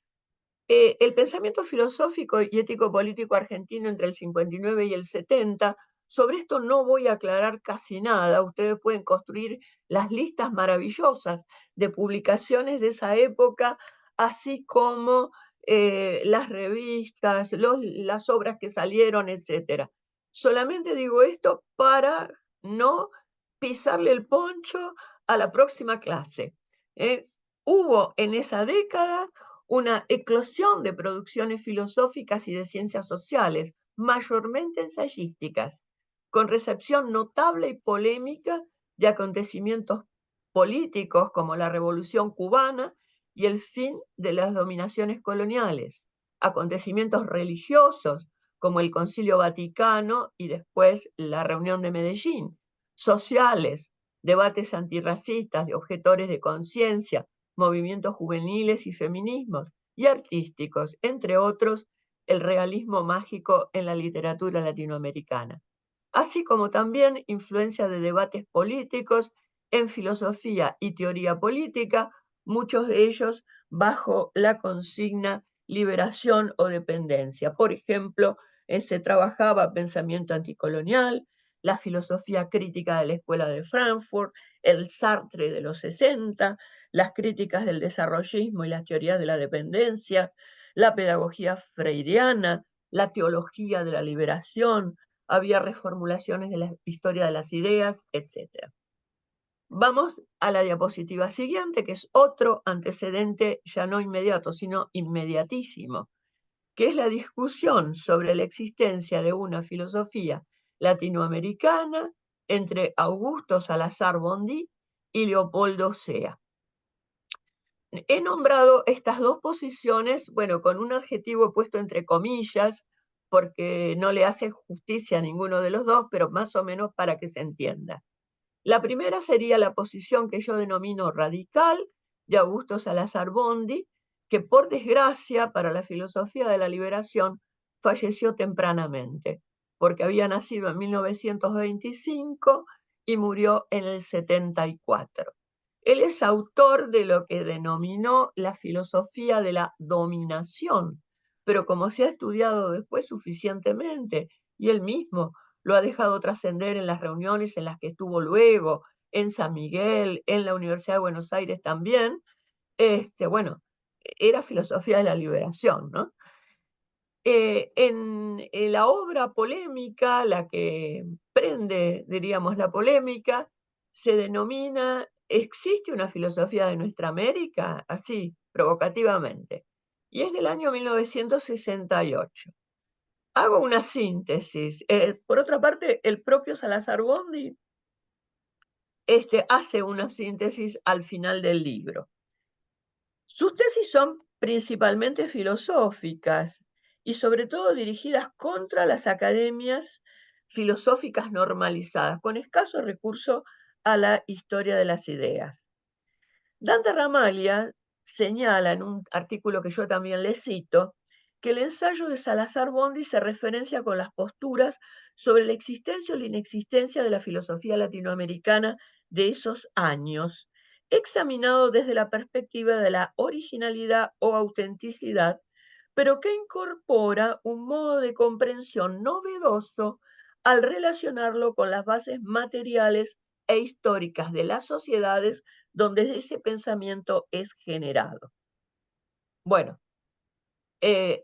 El pensamiento filosófico y ético-político argentino entre el 59 y el 70, sobre esto no voy a aclarar casi nada. Ustedes pueden construir las listas maravillosas de publicaciones de esa época, así como las revistas, las obras que salieron, etc. Solamente digo esto para no pisarle el poncho a la próxima clase. Hubo en esa década una eclosión de producciones filosóficas y de ciencias sociales, mayormente ensayísticas, con recepción notable y polémica de acontecimientos políticos como la Revolución Cubana y el fin de las dominaciones coloniales, acontecimientos religiosos como el Concilio Vaticano y después la Reunión de Medellín, sociales, debates antirracistas de objetores de conciencia, movimientos juveniles y feminismos, y artísticos, entre otros, el realismo mágico en la literatura latinoamericana, así como también influencia de debates políticos en filosofía y teoría política, muchos de ellos bajo la consigna liberación o dependencia. Por ejemplo, se trabajaba pensamiento anticolonial, la filosofía crítica de la Escuela de Frankfurt, el Sartre de los 60, las críticas del desarrollismo y las teorías de la dependencia, la pedagogía freiriana, la teología de la liberación, había reformulaciones de la historia de las ideas, etc. Vamos a la diapositiva siguiente, que es otro antecedente ya no inmediato, sino inmediatísimo, que es la discusión sobre la existencia de una filosofía latinoamericana entre Augusto Salazar Bondy y Leopoldo Sea. He nombrado estas dos posiciones, bueno, con un adjetivo puesto entre comillas, porque no le hace justicia a ninguno de los dos, pero más o menos para que se entienda. La primera sería la posición que yo denomino radical de Augusto Salazar Bondy, que por desgracia para la filosofía de la liberación falleció tempranamente, porque había nacido en 1925 y murió en el 74. Él es autor de lo que denominó la filosofía de la dominación, pero como se ha estudiado después suficientemente, y él mismo lo ha dejado trascender en las reuniones en las que estuvo luego, en San Miguel, en la Universidad de Buenos Aires también, bueno, era filosofía de la liberación, ¿no? En la obra polémica, la que prende, diríamos, la polémica, se denomina ¿Existe una filosofía de nuestra América? Así, provocativamente. Y es del año 1968. Hago una síntesis. Por otra parte, el propio Salazar Bondy hace una síntesis al final del libro. Sus tesis son principalmente filosóficas y sobre todo dirigidas contra las academias filosóficas normalizadas, con escaso recurso a la historia de las ideas. Dante Ramaglia señala en un artículo que yo también le cito, que el ensayo de Salazar Bondy se referencia con las posturas sobre la existencia o la inexistencia de la filosofía latinoamericana de esos años, examinado desde la perspectiva de la originalidad o autenticidad, pero que incorpora un modo de comprensión novedoso al relacionarlo con las bases materiales e históricas de las sociedades donde ese pensamiento es generado. Bueno,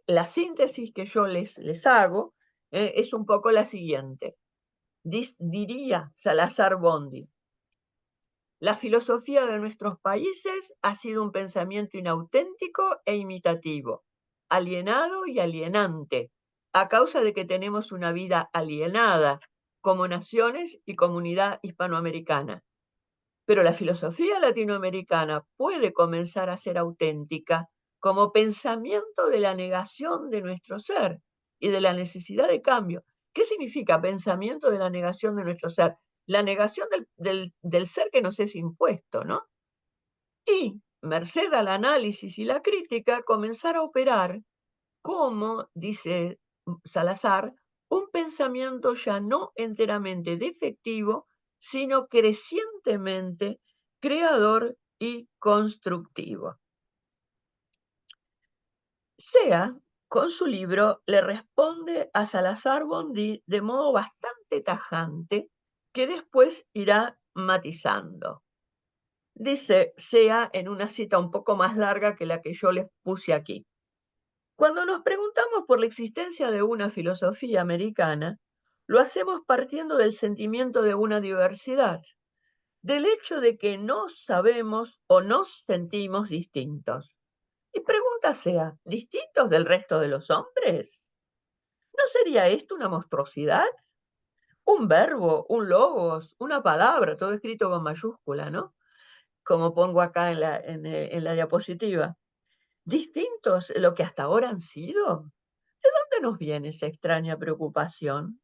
la síntesis que yo les hago es un poco la siguiente. Diría Salazar Bondy, la filosofía de nuestros países ha sido un pensamiento inauténtico e imitativo, alienado y alienante, a causa de que tenemos una vida alienada como naciones y comunidad hispanoamericana. Pero la filosofía latinoamericana puede comenzar a ser auténtica como pensamiento de la negación de nuestro ser y de la necesidad de cambio. ¿Qué significa pensamiento de la negación de nuestro ser? La negación del ser que nos es impuesto, ¿no? Y, merced al análisis y la crítica, comenzar a operar como, dice Salazar, un pensamiento ya no enteramente defectivo, sino crecientemente creador y constructivo. Sea, con su libro, le responde a Salazar Bondy de modo bastante tajante, que después irá matizando. Dice Sea en una cita un poco más larga que la que yo les puse aquí. Cuando nos preguntamos por la existencia de una filosofía americana, lo hacemos partiendo del sentimiento de una diversidad, del hecho de que no sabemos o nos sentimos distintos. Y pregunta Sea, ¿distintos del resto de los hombres? ¿No sería esto una monstruosidad? Un verbo, un logos, una palabra, todo escrito con mayúscula, ¿no? Como pongo acá en la diapositiva. ¿Distintos de lo que hasta ahora han sido? ¿De dónde nos viene esa extraña preocupación?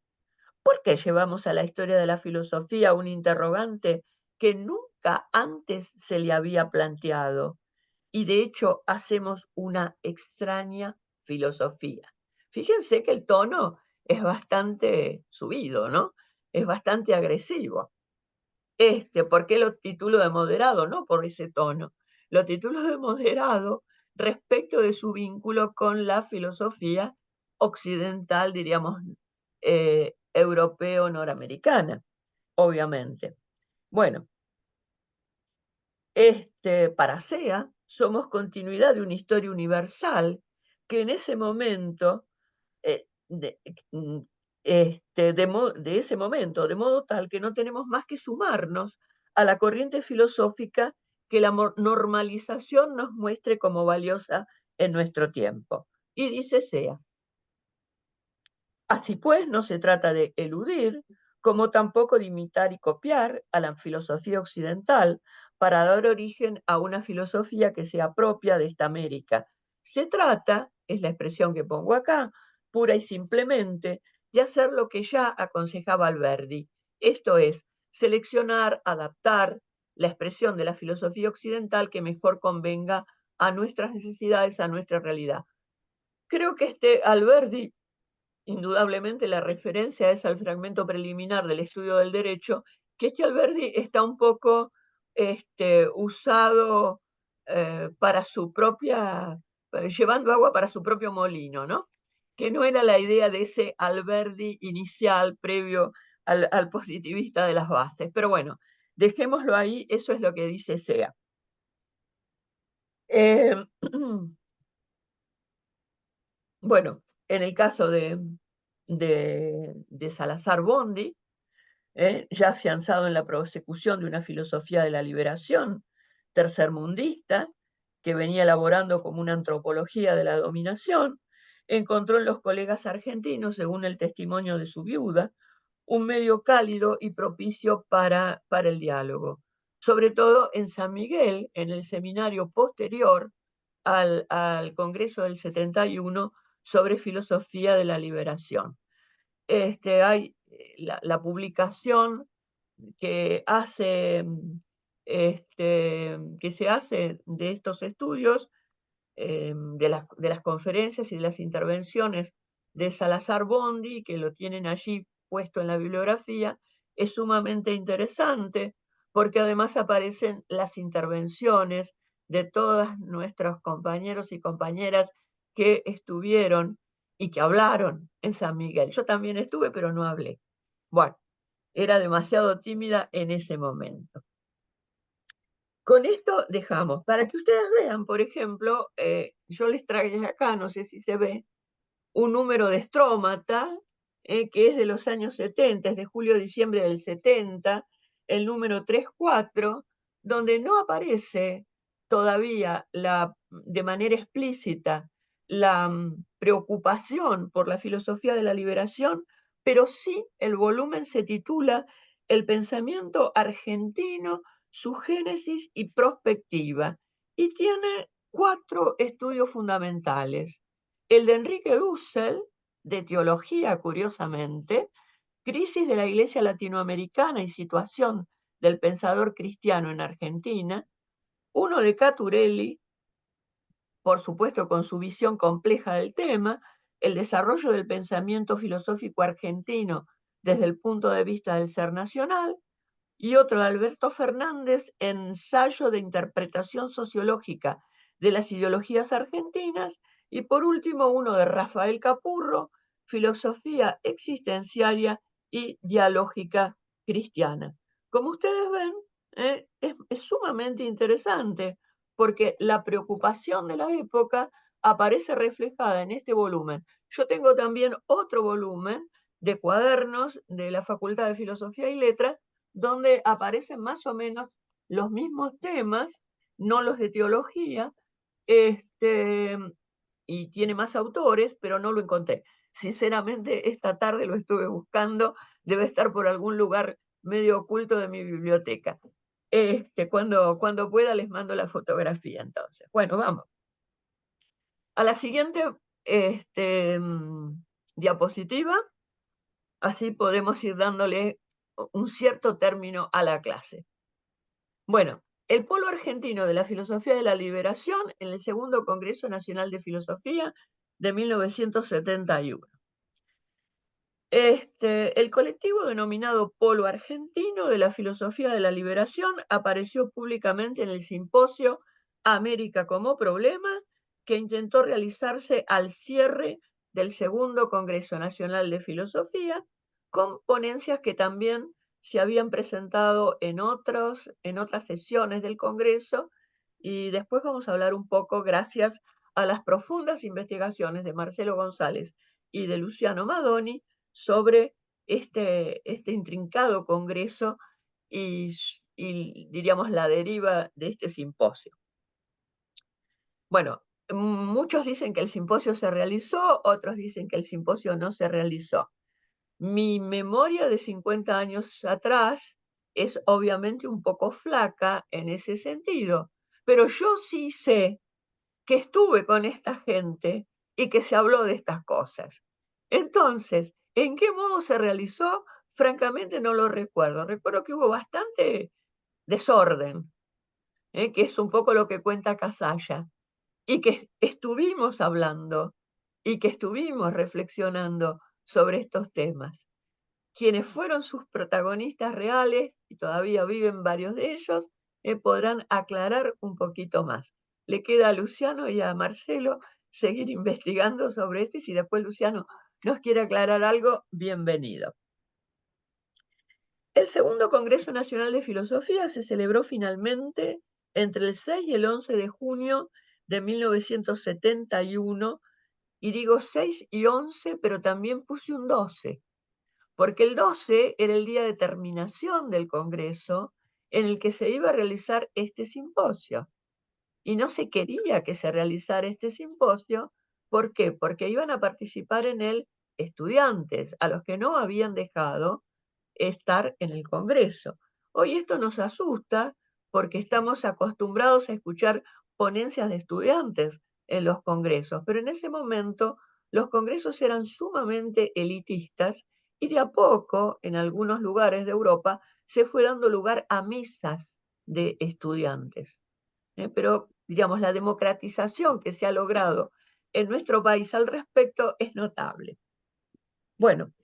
¿Por qué llevamos a la historia de la filosofía un interrogante que nunca antes se le había planteado? Y de hecho hacemos una extraña filosofía. Fíjense que el tono es bastante subido, ¿no? Es bastante agresivo. ¿Por qué lo titulo de moderado? No por ese tono. Lo titulo de moderado respecto de su vínculo con la filosofía occidental, diríamos, europeo-noramericana, obviamente. Bueno, para Sea, somos continuidad de una historia universal que en ese momento, de ese momento, de modo tal que no tenemos más que sumarnos a la corriente filosófica que la normalización nos muestre como valiosa en nuestro tiempo. Y dice Sea, así pues, no se trata de eludir, como tampoco de imitar y copiar a la filosofía occidental para dar origen a una filosofía que sea propia de esta América. Se trata, es la expresión que pongo acá, pura y simplemente, de hacer lo que ya aconsejaba Alberdi, esto es, seleccionar, adaptar la expresión de la filosofía occidental que mejor convenga a nuestras necesidades, a nuestra realidad. Creo que Alberdi, indudablemente la referencia es al fragmento preliminar del estudio del derecho, que Alberdi está un poco usado para su propia, llevando agua para su propio molino, ¿no? Que no era la idea de ese Alberdi inicial previo al positivista de las bases. Pero bueno, dejémoslo ahí, eso es lo que dice Sea. Bueno, en el caso de Salazar Bondy, ya afianzado en la prosecución de una filosofía de la liberación tercermundista, que venía elaborando como una antropología de la dominación, encontró en los colegas argentinos, según el testimonio de su viuda, un medio cálido y propicio para el diálogo, sobre todo en San Miguel, en el seminario posterior al Congreso del 71 sobre filosofía de la liberación. Hay la publicación que se hace de estos estudios, de las conferencias y de las intervenciones de Salazar Bondy, que lo tienen allí puesto en la bibliografía, es sumamente interesante porque además aparecen las intervenciones de todos nuestros compañeros y compañeras que estuvieron y que hablaron en San Miguel. Yo también estuve, pero no hablé. Bueno, era demasiado tímida en ese momento. Con esto dejamos, para que ustedes vean, por ejemplo, yo les traje acá, no sé si se ve, un número de Strómata, que es de los años 70, es de julio-diciembre del 70, el número 3-4, donde no aparece todavía de manera explícita la preocupación por la filosofía de la liberación, pero sí el volumen se titula El pensamiento argentino, su génesis y prospectiva, y tiene 4 estudios fundamentales. El de Enrique Dussel, de teología, curiosamente, crisis de la Iglesia latinoamericana y situación del pensador cristiano en Argentina, uno de Caturelli, por supuesto con su visión compleja del tema, el desarrollo del pensamiento filosófico argentino desde el punto de vista del ser nacional, y otro de Alberto Fernández, ensayo de interpretación sociológica de las ideologías argentinas, y por último uno de Rafael Capurro, filosofía existenciaria y dialógica cristiana. Como ustedes ven, es sumamente interesante porque la preocupación de la época aparece reflejada en este volumen. Yo tengo también otro volumen de cuadernos de la Facultad de Filosofía y Letras, donde aparecen más o menos los mismos temas, no los de teología, y tiene más autores, pero no lo encontré. Sinceramente, esta tarde lo estuve buscando, debe estar por algún lugar medio oculto de mi biblioteca. Cuando pueda les mando la fotografía, entonces. Bueno, vamos. A la siguiente diapositiva, así podemos ir dándole un cierto término a la clase. Bueno, el Polo Argentino de la Filosofía de la Liberación en el Segundo Congreso Nacional de Filosofía de 1971. El colectivo denominado Polo Argentino de la Filosofía de la Liberación apareció públicamente en el simposio América como Problema, que intentó realizarse al cierre del Segundo Congreso Nacional de Filosofía, con ponencias que también se habían presentado en otras sesiones del Congreso, y después vamos a hablar un poco, gracias a las profundas investigaciones de Marcelo González y de Luciano Madoni, sobre este intrincado congreso y diríamos la deriva de este simposio. Bueno, muchos dicen que el simposio se realizó, otros dicen que el simposio no se realizó. Mi memoria de 50 años atrás es obviamente un poco flaca en ese sentido, pero yo sí sé que estuve con esta gente y que se habló de estas cosas. Entonces, ¿en qué modo se realizó? Francamente no lo recuerdo. Recuerdo que hubo bastante desorden, que es un poco lo que cuenta Casalla, y que estuvimos hablando y que estuvimos reflexionando sobre estos temas. Quienes fueron sus protagonistas reales, y todavía viven varios de ellos, podrán aclarar un poquito más. Le queda a Luciano y a Marcelo seguir investigando sobre esto, y si después Luciano nos quiere aclarar algo, bienvenido. El segundo Congreso Nacional de Filosofía se celebró finalmente entre el 6 y el 11 de junio de 1971, y digo 6 y 11, pero también puse un 12, porque el 12 era el día de terminación del Congreso en el que se iba a realizar este simposio. Y no se quería que se realizara este simposio. ¿Por qué? Porque iban a participar en él estudiantes a los que no habían dejado estar en el Congreso. Hoy esto nos asusta porque estamos acostumbrados a escuchar ponencias de estudiantes en los congresos, pero en ese momento los congresos eran sumamente elitistas, y de a poco, en algunos lugares de Europa, se fue dando lugar a misas de estudiantes. Pero, digamos, la democratización que se ha logrado en nuestro país al respecto es notable. Bueno,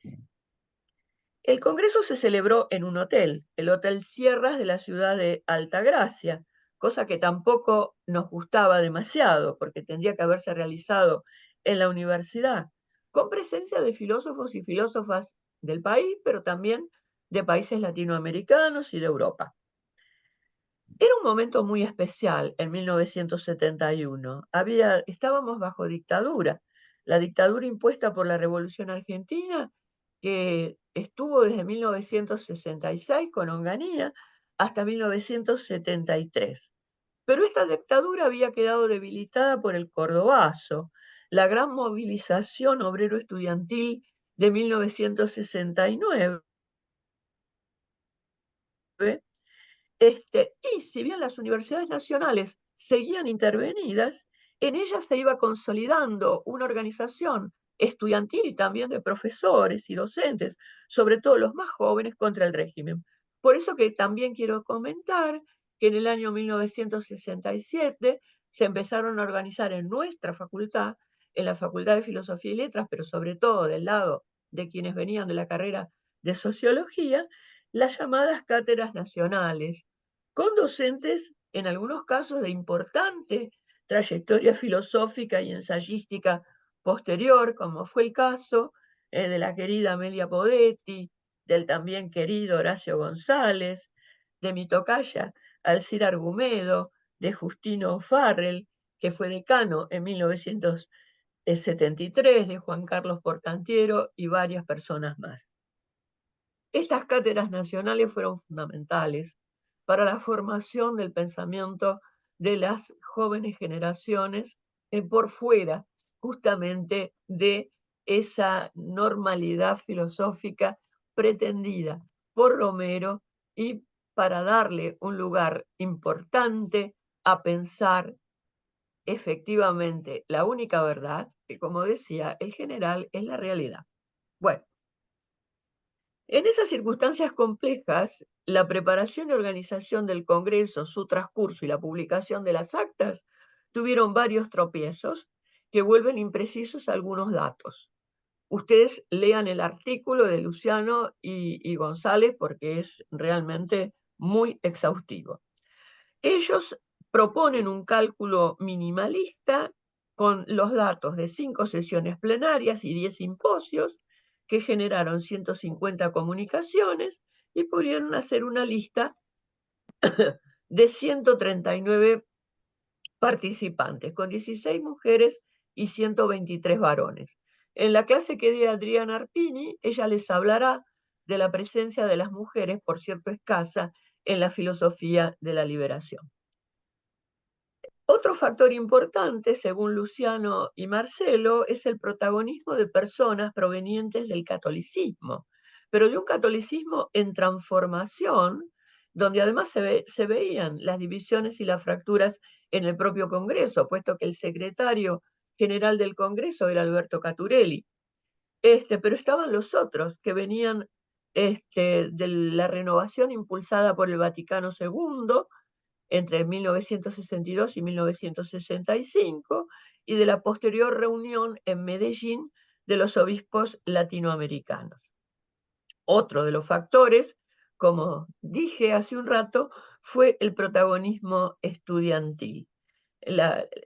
el Congreso se celebró en un hotel, el Hotel Sierras de la ciudad de Altagracia, cosa que tampoco nos gustaba demasiado, porque tendría que haberse realizado en la universidad, con presencia de filósofos y filósofas del país, pero también de países latinoamericanos y de Europa. Era un momento muy especial en 1971. Estábamos bajo dictadura, la dictadura impuesta por la Revolución Argentina, que estuvo desde 1966 con Onganía hasta 1973. Pero esta dictadura había quedado debilitada por el Cordobazo, la gran movilización obrero-estudiantil de 1969, y si bien las universidades nacionales seguían intervenidas, en ellas se iba consolidando una organización estudiantil y también de profesores y docentes, sobre todo los más jóvenes, contra el régimen. Por eso que también quiero comentar que en el año 1967 se empezaron a organizar en nuestra facultad, en la Facultad de Filosofía y Letras, pero sobre todo del lado de quienes venían de la carrera de Sociología, las llamadas cátedras nacionales, con docentes, en algunos casos, de importante trayectoria filosófica y ensayística posterior, como fue el caso de la querida Amelia Podetti, del también querido Horacio González, de mi tocaya Alcira Argumedo, de Justino Farrell, que fue decano en 1973, de Juan Carlos Portantiero y varias personas más. Estas cátedras nacionales fueron fundamentales para la formación del pensamiento de las jóvenes generaciones por fuera justamente de esa normalidad filosófica pretendida por Romero, y para darle un lugar importante a pensar efectivamente la única verdad, que, como decía el general, es la realidad. Bueno, en esas circunstancias complejas, la preparación y organización del Congreso, su transcurso y la publicación de las actas tuvieron varios tropiezos que vuelven imprecisos algunos datos. Ustedes lean el artículo de Luciano y González, porque es realmente muy exhaustivo. Ellos proponen un cálculo minimalista con los datos de 5 sesiones plenarias y 10 simposios, que generaron 150 comunicaciones, y pudieron hacer una lista de 139 participantes, con 16 mujeres y 123 varones. En la clase que dio Adriana Arpini, ella les hablará de la presencia de las mujeres, por cierto escasa, en la filosofía de la liberación. Otro factor importante, según Luciano y Marcelo, es el protagonismo de personas provenientes del catolicismo, pero de un catolicismo en transformación, donde además se veían las divisiones y las fracturas en el propio Congreso, puesto que el secretario general del Congreso era Alberto Caturelli. pero estaban los otros que venían de la renovación impulsada por el Vaticano II entre 1962 y 1965 y de la posterior reunión en Medellín de los obispos latinoamericanos. Otro de los factores, como dije hace un rato, fue el protagonismo estudiantil.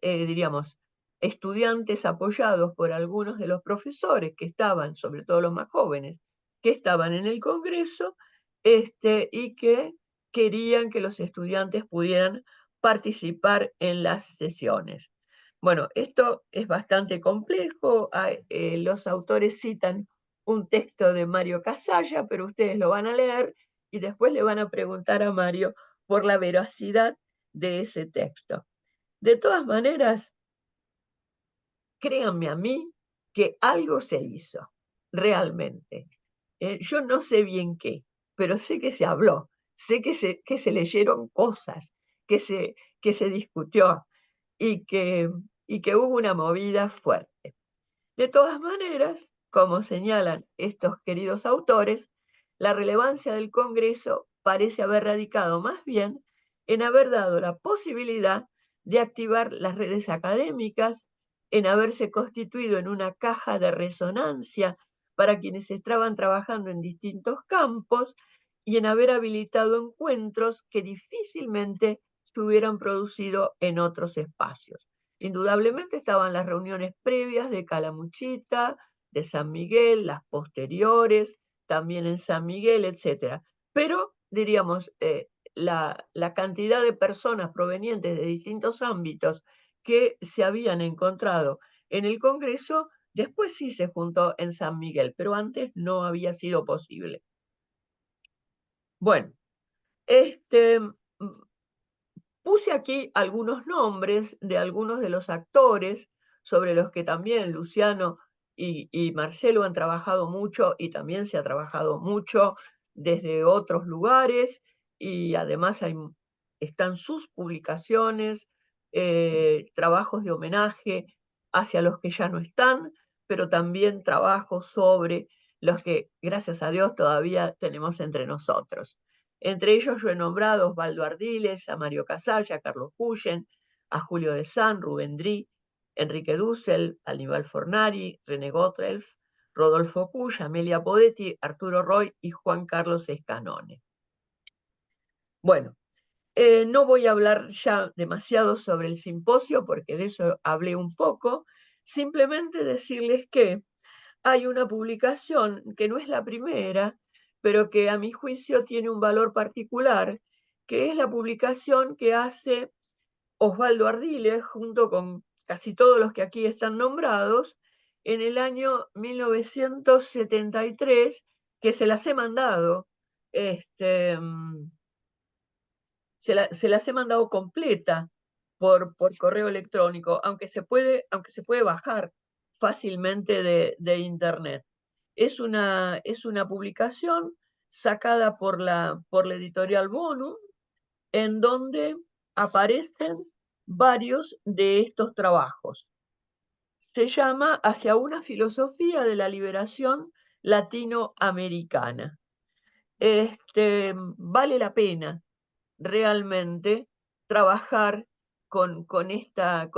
Diríamos, estudiantes apoyados por algunos de los profesores que estaban, sobre todo los más jóvenes, que estaban en el Congreso, y que querían que los estudiantes pudieran participar en las sesiones. Bueno, esto es bastante complejo. Los autores citan un texto de Mario Casalla, pero ustedes lo van a leer y después le van a preguntar a Mario por la veracidad de ese texto. De todas maneras, créanme a mí que algo se hizo, realmente. Yo no sé bien qué, pero sé que se habló, sé que se leyeron cosas, que se discutió y que hubo una movida fuerte. De todas maneras, como señalan estos queridos autores, la relevancia del Congreso parece haber radicado más bien en haber dado la posibilidad de activar las redes académicas, en haberse constituido en una caja de resonancia para quienes estaban trabajando en distintos campos y en haber habilitado encuentros que difícilmente se hubieran producido en otros espacios. Indudablemente estaban las reuniones previas de Calamuchita, de San Miguel, las posteriores, también en San Miguel, etc. Pero, diríamos, la cantidad de personas provenientes de distintos ámbitos que se habían encontrado en el Congreso, después sí se juntó en San Miguel, pero antes no había sido posible. Bueno, puse aquí algunos nombres de algunos de los actores sobre los que también Luciano y Marcelo han trabajado mucho y también se ha trabajado mucho desde otros lugares y además están sus publicaciones, trabajos de homenaje hacia los que ya no están, pero también trabajos sobre los que, gracias a Dios, todavía tenemos entre nosotros. Entre ellos yo he nombrado a Osvaldo Ardiles, a Mario Casalla, a Carlos Puyen, a Julio de San, Rubén Drí, Enrique Dussel, Aníbal Fornari, René Gottrelf, Rodolfo Cuy, Amelia Podetti, Arturo Roy y Juan Carlos Escanone. Bueno, no voy a hablar ya demasiado sobre el simposio porque de eso hablé un poco, simplemente decirles que hay una publicación que no es la primera, pero que a mi juicio tiene un valor particular, que es la publicación que hace Osvaldo Ardiles junto con casi todos los que aquí están nombrados en el año 1973, que se las he mandado, se las he mandado completa por correo electrónico, aunque se puede bajar fácilmente de internet. Es una publicación sacada por la editorial Bonum, en donde aparecen varios de estos trabajos. Se llama Hacia una filosofía de la liberación latinoamericana. Vale la pena realmente trabajar con esta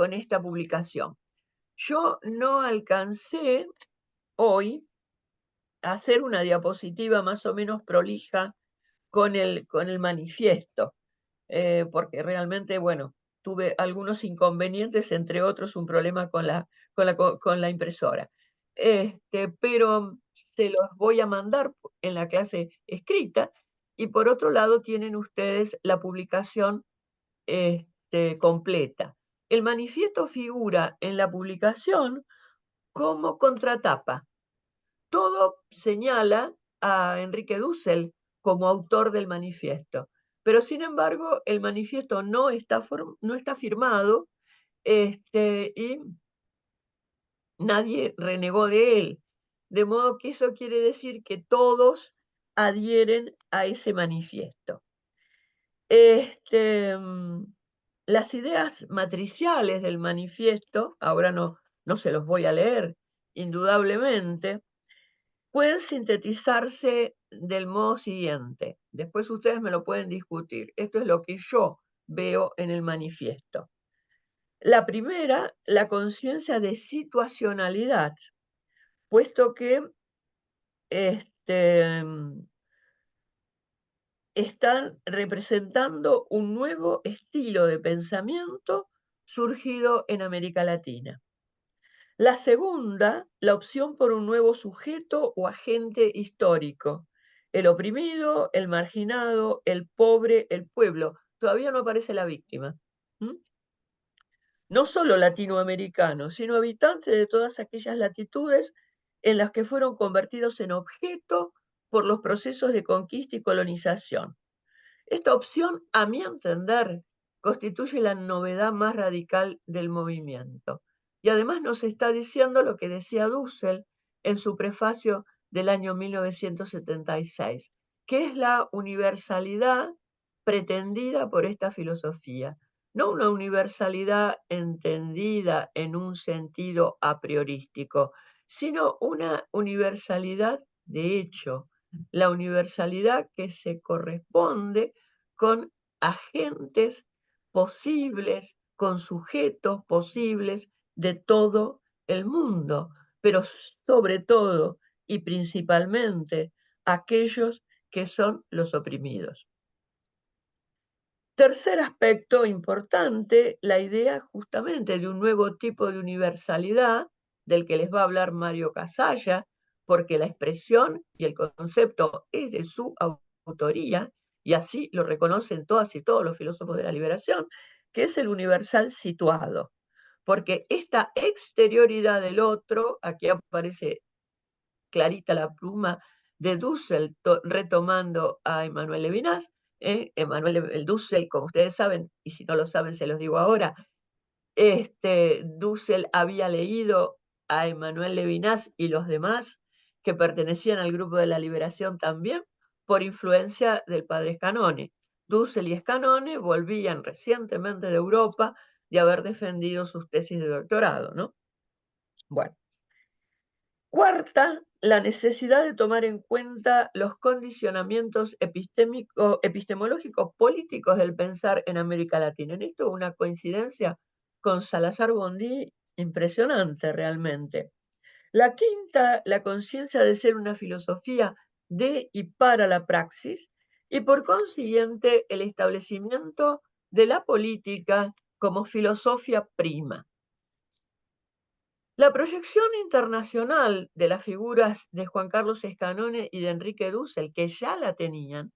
publicación. Yo no alcancé hoy a hacer una diapositiva más o menos prolija con el manifiesto, porque realmente, bueno, tuve algunos inconvenientes, entre otros un problema con la impresora. Pero se los voy a mandar en la clase escrita y por otro lado tienen ustedes la publicación completa. El manifiesto figura en la publicación como contratapa. Todo señala a Enrique Dussel como autor del manifiesto, pero sin embargo el manifiesto no está firmado y nadie renegó de él. De modo que eso quiere decir que todos adhieren a ese manifiesto. Las ideas matriciales del manifiesto, ahora no se los voy a leer, indudablemente, pueden sintetizarse del modo siguiente. Después ustedes me lo pueden discutir. Esto es lo que yo veo en el manifiesto. La primera, la conciencia de situacionalidad, puesto que están representando un nuevo estilo de pensamiento surgido en América Latina. La segunda, la opción por un nuevo sujeto o agente histórico. El oprimido, el marginado, el pobre, el pueblo. Todavía no aparece la víctima. No solo latinoamericanos, sino habitantes de todas aquellas latitudes en las que fueron convertidos en objeto por los procesos de conquista y colonización. Esta opción, a mi entender, constituye la novedad más radical del movimiento. Y además nos está diciendo lo que decía Dussel en su prefacio del año 1976, que es la universalidad pretendida por esta filosofía. No una universalidad entendida en un sentido a priorístico, sino una universalidad de hecho, la universalidad que se corresponde con agentes posibles, con sujetos posibles de todo el mundo, pero sobre todo y principalmente aquellos que son los oprimidos. Tercer aspecto importante, la idea justamente de un nuevo tipo de universalidad del que les va a hablar Mario Casalla, porque la expresión y el concepto es de su autoría, y así lo reconocen todas y todos los filósofos de la liberación, que es el universal situado. Porque esta exterioridad del otro, aquí aparece clarita la pluma de Dussel, retomando a Emmanuel Levinas, Emmanuel el Dussel, como ustedes saben, y si no lo saben se los digo ahora, Dussel había leído a Emmanuel Levinas y los demás que pertenecían al grupo de la liberación también por influencia del padre Scannone. Dussel y Scannone volvían recientemente de Europa de haber defendido sus tesis de doctorado, ¿no? Bueno. Cuarta, la necesidad de tomar en cuenta los condicionamientos epistemológicos políticos del pensar en América Latina. En esto una coincidencia con Salazar Bondy impresionante realmente. La quinta, la conciencia de ser una filosofía de y para la praxis y por consiguiente el establecimiento de la política como filosofía prima. La proyección internacional de las figuras de Juan Carlos Scannone y de Enrique Dussel, que ya la tenían,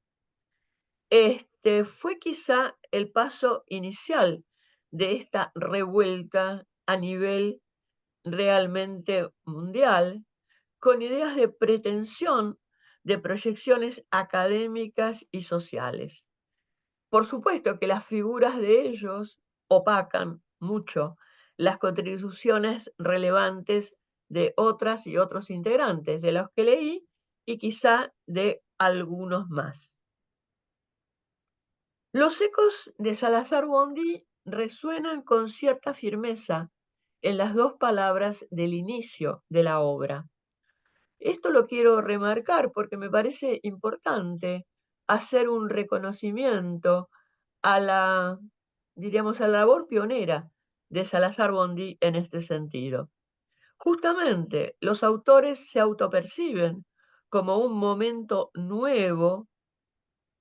fue quizá el paso inicial de esta revuelta a nivel realmente mundial, con ideas de pretensión de proyecciones académicas y sociales. Por supuesto que las figuras de ellos opacan mucho las contribuciones relevantes de otras y otros integrantes, de los que leí y quizá de algunos más. Los ecos de Salazar Bondy resuenan con cierta firmeza en las dos palabras del inicio de la obra. Esto lo quiero remarcar porque me parece importante hacer un reconocimiento a la, diríamos, a la labor pionera de Salazar Bondy en este sentido. Justamente, los autores se autoperciben como un momento nuevo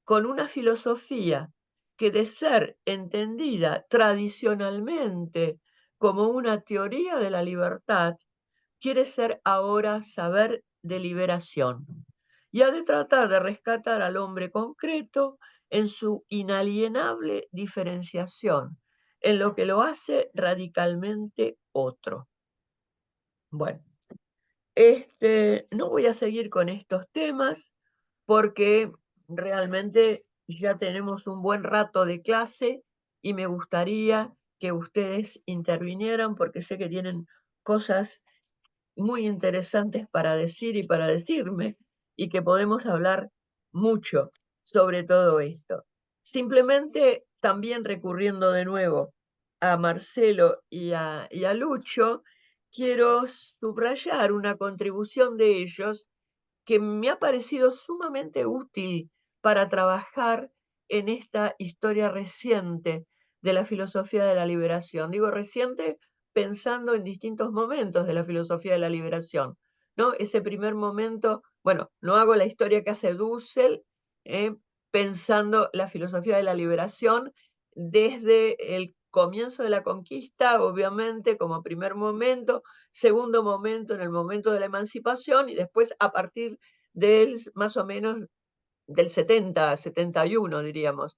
con una filosofía que de ser entendida tradicionalmente como una teoría de la libertad, quiere ser ahora saber de liberación y ha de tratar de rescatar al hombre concreto en su inalienable diferenciación, en lo que lo hace radicalmente otro. Bueno, no voy a seguir con estos temas porque realmente ya tenemos un buen rato de clase y me gustaría que ustedes intervinieran porque sé que tienen cosas muy interesantes para decir y para decirme y que podemos hablar mucho sobre todo esto. Simplemente también recurriendo de nuevo a Marcelo y a Lucho, quiero subrayar una contribución de ellos que me ha parecido sumamente útil para trabajar en esta historia reciente de la filosofía de la liberación. Digo reciente pensando en distintos momentos de la filosofía de la liberación, ¿no? Ese primer momento, bueno, no hago la historia que hace Dussel, pensando la filosofía de la liberación desde el comienzo de la conquista, obviamente, como primer momento, segundo momento en el momento de la emancipación, y después a partir del más o menos del 70, 71, diríamos.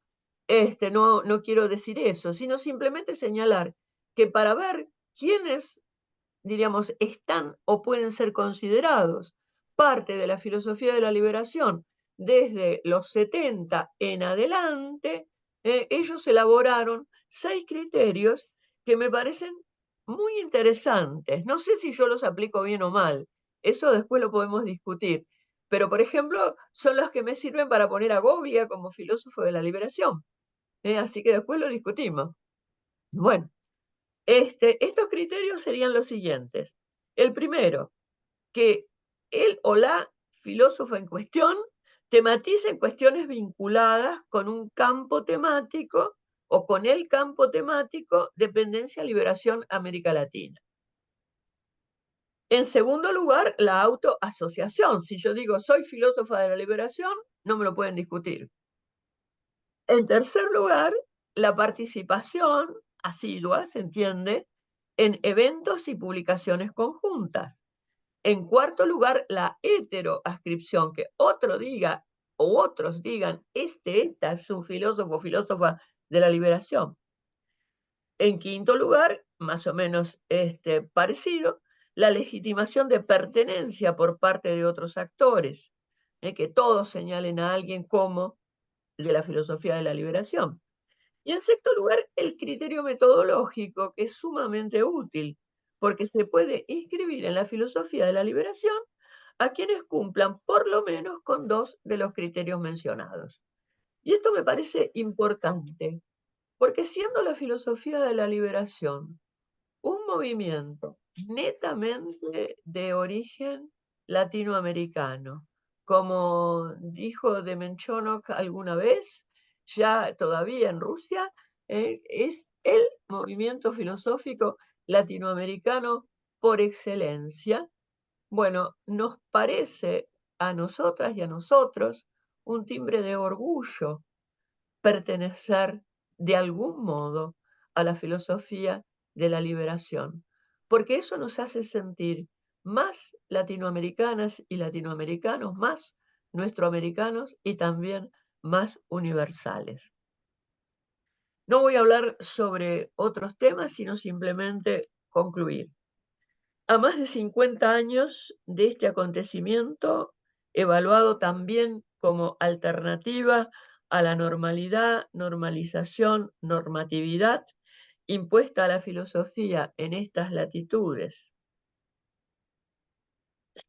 No quiero decir eso, sino simplemente señalar que para ver quiénes, diríamos, están o pueden ser considerados parte de la filosofía de la liberación desde los 70 en adelante, ellos elaboraron 6 criterios que me parecen muy interesantes. No sé si yo los aplico bien o mal, eso después lo podemos discutir. Pero, por ejemplo, son los que me sirven para poner a Goglia como filósofo de la liberación. Así que después lo discutimos. Bueno, estos criterios serían los siguientes. El primero, que él o la filósofa en cuestión tematicen cuestiones vinculadas con un campo temático o con el campo temático dependencia, liberación, América Latina. En segundo lugar, la autoasociación. Si yo digo soy filósofa de la liberación, no me lo pueden discutir. En tercer lugar, la participación asidua, se entiende, en eventos y publicaciones conjuntas. En cuarto lugar, la heteroascripción, que otro diga o otros digan, esta es un filósofo o filósofa de la liberación. En quinto lugar, más o menos parecido, la legitimación de pertenencia por parte de otros actores, que todos señalen a alguien como de la filosofía de la liberación. Y en sexto lugar, el criterio metodológico, que es sumamente útil, porque se puede inscribir en la filosofía de la liberación a quienes cumplan por lo menos con 2 de los criterios mencionados. Y esto me parece importante, porque siendo la filosofía de la liberación un movimiento netamente de origen latinoamericano, como dijo Demenchonok alguna vez, ya todavía en Rusia, es el movimiento filosófico latinoamericano por excelencia. Bueno, nos parece a nosotras y a nosotros un timbre de orgullo pertenecer de algún modo a la filosofía de la liberación, porque eso nos hace sentir más latinoamericanas y latinoamericanos, más nuestroamericanos y también más universales. No voy a hablar sobre otros temas, sino simplemente concluir. A más de 50 años de este acontecimiento, evaluado también como alternativa a la normalidad, normalización, normatividad impuesta a la filosofía en estas latitudes,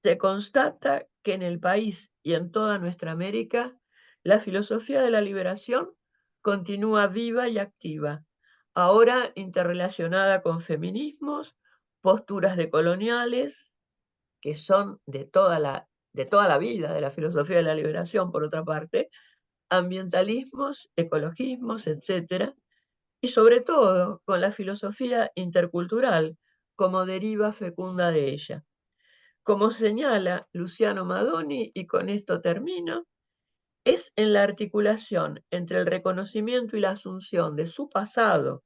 se constata que en el país y en toda nuestra América, la filosofía de la liberación continúa viva y activa, ahora interrelacionada con feminismos, posturas decoloniales, que son de toda la vida de la filosofía de la liberación, por otra parte, ambientalismos, ecologismos, etc. Y sobre todo con la filosofía intercultural como deriva fecunda de ella. Como señala Luciano Madoni, y con esto termino, es en la articulación entre el reconocimiento y la asunción de su pasado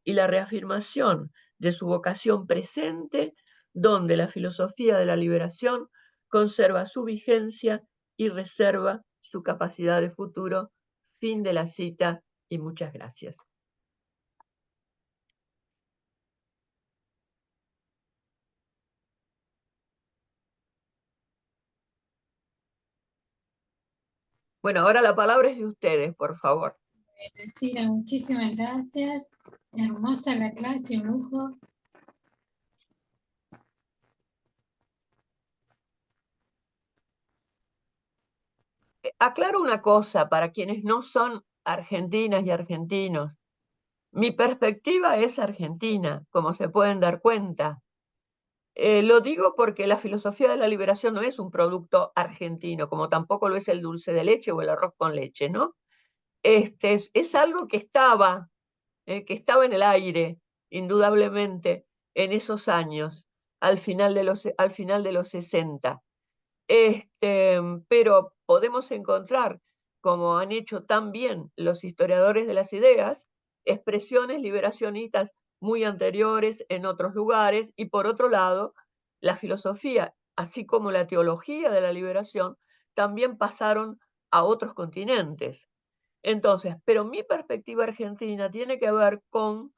y la reafirmación de su vocación presente, donde la filosofía de la liberación conserva su vigencia y reserva su capacidad de futuro. Fin de la cita y muchas gracias. Bueno, ahora la palabra es de ustedes, por favor. Cira, muchísimas gracias. Hermosa la clase, un lujo. Aclaro una cosa para quienes no son argentinas y argentinos. Mi perspectiva es argentina, como se pueden dar cuenta. Lo digo porque la filosofía de la liberación no es un producto argentino, como tampoco lo es el dulce de leche o el arroz con leche, ¿no? Es algo que estaba en el aire, indudablemente, en esos años, al final de los 60. Pero podemos encontrar, como han hecho también los historiadores de las ideas, expresiones liberacionistas muy anteriores en otros lugares, y por otro lado, la filosofía, así como la teología de la liberación, también pasaron a otros continentes. Entonces, pero mi perspectiva argentina tiene que ver con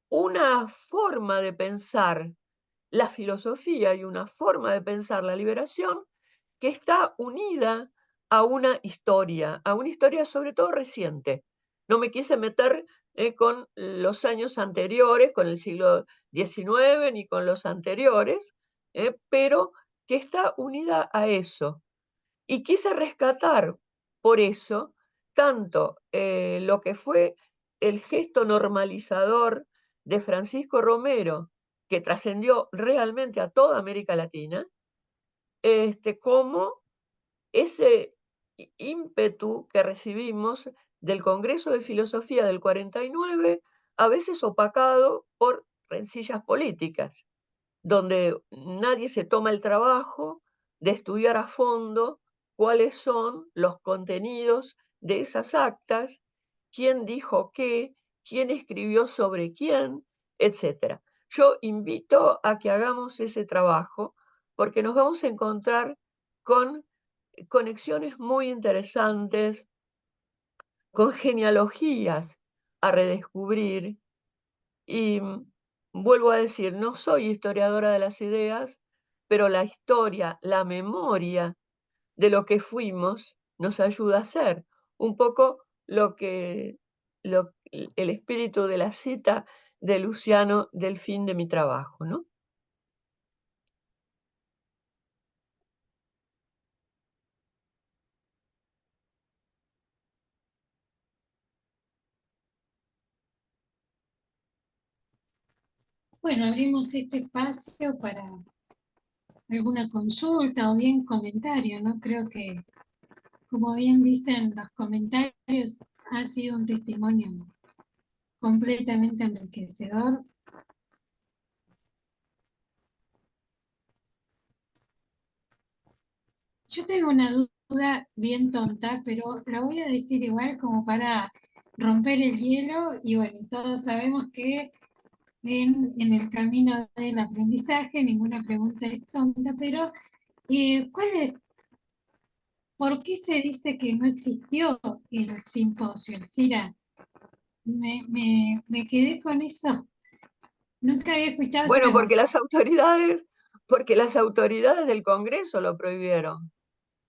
una forma de pensar la filosofía y una forma de pensar la liberación que está unida a una historia sobre todo reciente. No me quise meter con los años anteriores, con el siglo XIX, ni con los anteriores, pero que está unida a eso. Y quise rescatar por eso tanto lo que fue el gesto normalizador de Francisco Romero, que trascendió realmente a toda América Latina, como ese ímpetu que recibimos del Congreso de Filosofía del 49, a veces opacado por rencillas políticas, donde nadie se toma el trabajo de estudiar a fondo cuáles son los contenidos de esas actas, quién dijo qué, quién escribió sobre quién, etc. Yo invito a que hagamos ese trabajo porque nos vamos a encontrar con conexiones muy interesantes, con genealogías a redescubrir. Y vuelvo a decir, no soy historiadora de las ideas, pero la historia, la memoria de lo que fuimos nos ayuda a hacer un poco el espíritu de la cita de Luciano del fin de mi trabajo, ¿no? Bueno, abrimos este espacio para alguna consulta o bien comentario, ¿no? Creo que, como bien dicen los comentarios, ha sido un testimonio completamente enriquecedor. Yo tengo una duda bien tonta, pero la voy a decir igual como para romper el hielo, y bueno, todos sabemos que en el camino del aprendizaje ninguna pregunta es tonta, pero ¿cuál es? ¿Por qué se dice que no existió el simposio, Cira? Me quedé con eso. Nunca había escuchado esa Bueno, pregunta. porque las autoridades del Congreso lo prohibieron.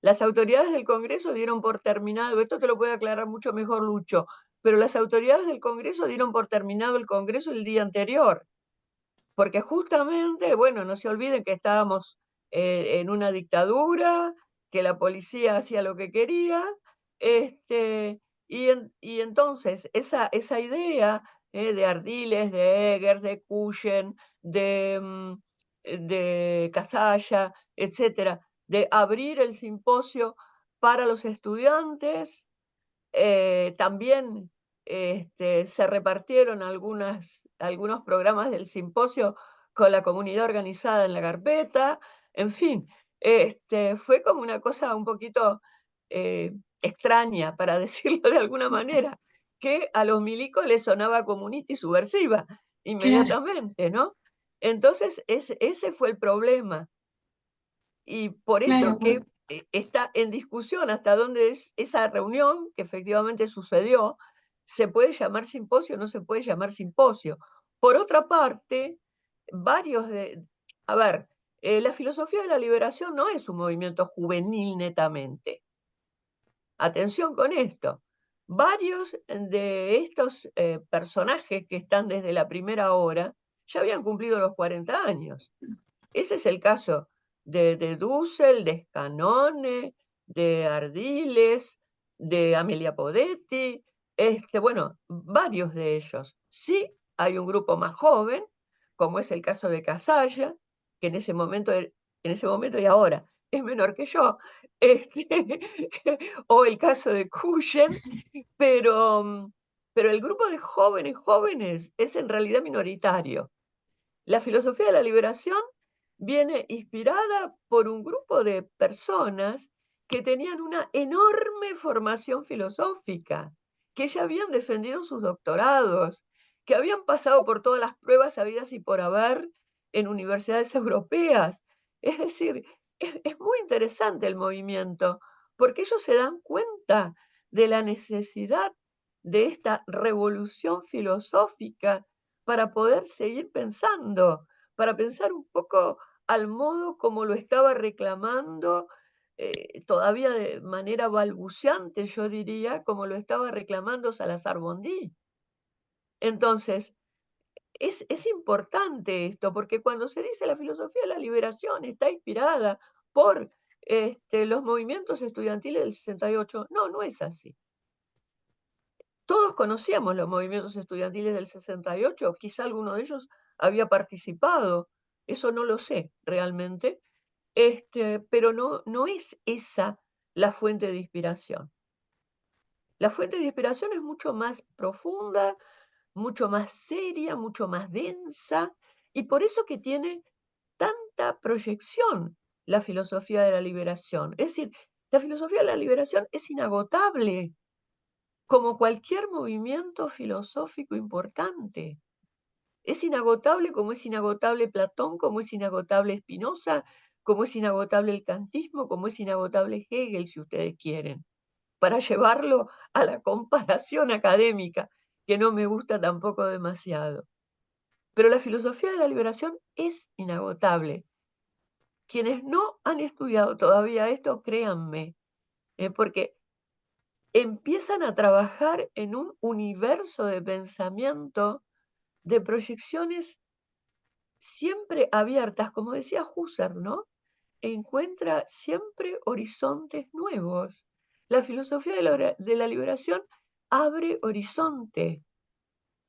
Las autoridades del Congreso dieron por terminado, esto te lo puede aclarar mucho mejor Lucho, pero las autoridades del Congreso dieron por terminado el Congreso el día anterior, porque justamente, bueno, no se olviden que estábamos en una dictadura, que la policía hacía lo que quería, y entonces esa idea de Ardiles, de Eggers, de Cuyen, de Casalla, etcétera, de abrir el simposio para los estudiantes. También se repartieron algunos programas del simposio con la comunidad organizada en la carpeta. En fin, fue como una cosa un poquito extraña, para decirlo de alguna manera, que a los milicos les sonaba comunista y subversiva Claro, inmediatamente, ¿no? Entonces, ese fue el problema. Y por eso claro, que está en discusión hasta dónde esa reunión, que efectivamente sucedió, se puede llamar simposio o no se puede llamar simposio. Por otra parte, a ver, la filosofía de la liberación no es un movimiento juvenil netamente. Atención con esto. Varios de estos personajes que están desde la primera hora ya habían cumplido los 40 años. Ese es el caso de Dussel, de Scanone, de Ardiles, de Amelia Podetti, bueno, varios de ellos. Sí, hay un grupo más joven, como es el caso de Casalla, que en ese momento y ahora es menor que yo, o el caso de Cuyen, pero el grupo de jóvenes es en realidad minoritario. La filosofía de la liberación viene inspirada por un grupo de personas que tenían una enorme formación filosófica, que ya habían defendido sus doctorados, que habían pasado por todas las pruebas habidas y por haber en universidades europeas. Es decir, es muy interesante el movimiento, porque ellos se dan cuenta de la necesidad de esta revolución filosófica para poder seguir pensando, para pensar un poco al modo como lo estaba reclamando, todavía de manera balbuceante, yo diría, como lo estaba reclamando Salazar Bondí. Entonces, es importante esto, porque cuando se dice la filosofía de la liberación está inspirada por los movimientos estudiantiles del 68, no es así. Todos conocíamos los movimientos estudiantiles del 68, quizá alguno de ellos había participado, eso no lo sé realmente, pero no es esa la fuente de inspiración. La fuente de inspiración es mucho más profunda, mucho más seria, mucho más densa, y por eso que tiene tanta proyección la filosofía de la liberación. Es decir, la filosofía de la liberación es inagotable, como cualquier movimiento filosófico importante. Es inagotable como es inagotable Platón, como es inagotable Spinoza, como es inagotable el kantismo, como es inagotable Hegel, si ustedes quieren, para llevarlo a la comparación académica, que no me gusta tampoco demasiado. Pero la filosofía de la liberación es inagotable. Quienes no han estudiado todavía esto, créanme, porque empiezan a trabajar en un universo de pensamiento, de proyecciones siempre abiertas, como decía Husserl, ¿no? Encuentra siempre horizontes nuevos. La filosofía de la liberación abre horizonte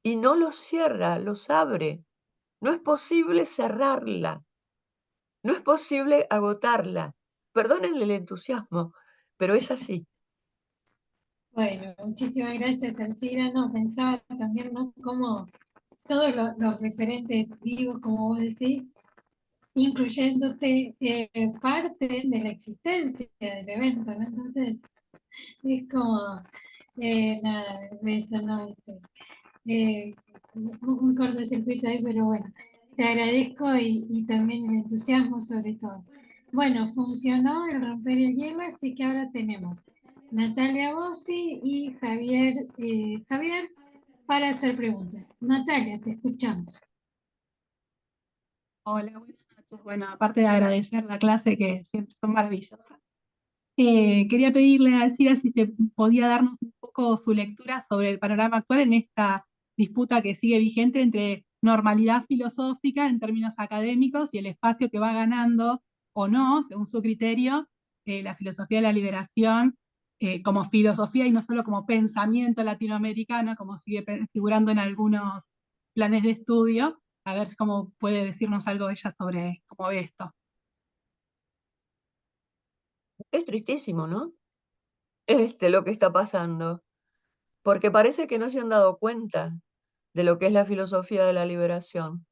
y no los cierra, los abre. No es posible cerrarla, no es posible agotarla. Perdonen el entusiasmo, pero es así. Bueno, muchísimas gracias, Alcira. No, pensaba también, ¿no?, cómo todos los referentes vivos, como vos decís, incluyéndote, parte de la existencia del evento, ¿no? Entonces, es como, nada, eso, ¿no? Un cortocircuito ahí, pero bueno, te agradezco y también el entusiasmo sobre todo. Bueno, funcionó el romper el hielo, así que ahora tenemos Natalia Bossi y Javier para hacer preguntas. Natalia, te escuchamos. Hola, buenas noches. Bueno, aparte de agradecer la clase, que siempre son maravillosas, quería pedirle a Alcira si se podía darnos un poco su lectura sobre el panorama actual en esta disputa que sigue vigente entre normalidad filosófica en términos académicos y el espacio que va ganando o no, según su criterio, la filosofía de la liberación como filosofía y no solo como pensamiento latinoamericano, como sigue figurando en algunos planes de estudio. A ver cómo puede decirnos algo ella sobre cómo ve esto. Es tristísimo, ¿no? Lo que está pasando, porque parece que no se han dado cuenta de lo que es la filosofía de la liberación.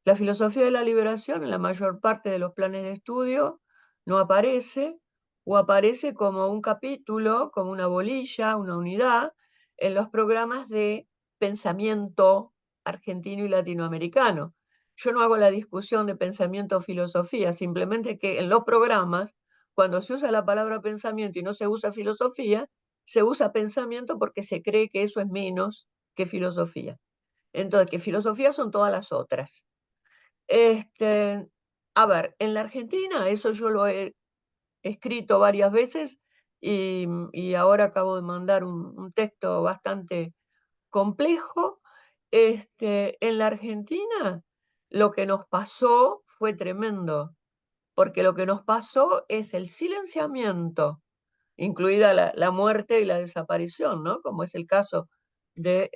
La filosofía de la liberación en la mayor parte de los planes de estudio no aparece o aparece como un capítulo, como una bolilla, una unidad, en los programas de pensamiento argentino y latinoamericano. Yo no hago la discusión de pensamiento o filosofía, simplemente que en los programas, cuando se usa la palabra pensamiento y no se usa filosofía, se usa pensamiento porque se cree que eso es menos que filosofía. Entonces, que filosofía son todas las otras. A ver, en la Argentina, eso yo lo he escrito varias veces y ahora acabo de mandar un texto bastante complejo. En la Argentina, lo que nos pasó fue tremendo, porque lo que nos pasó es el silenciamiento, incluida la muerte y la desaparición, ¿no? Como es el caso de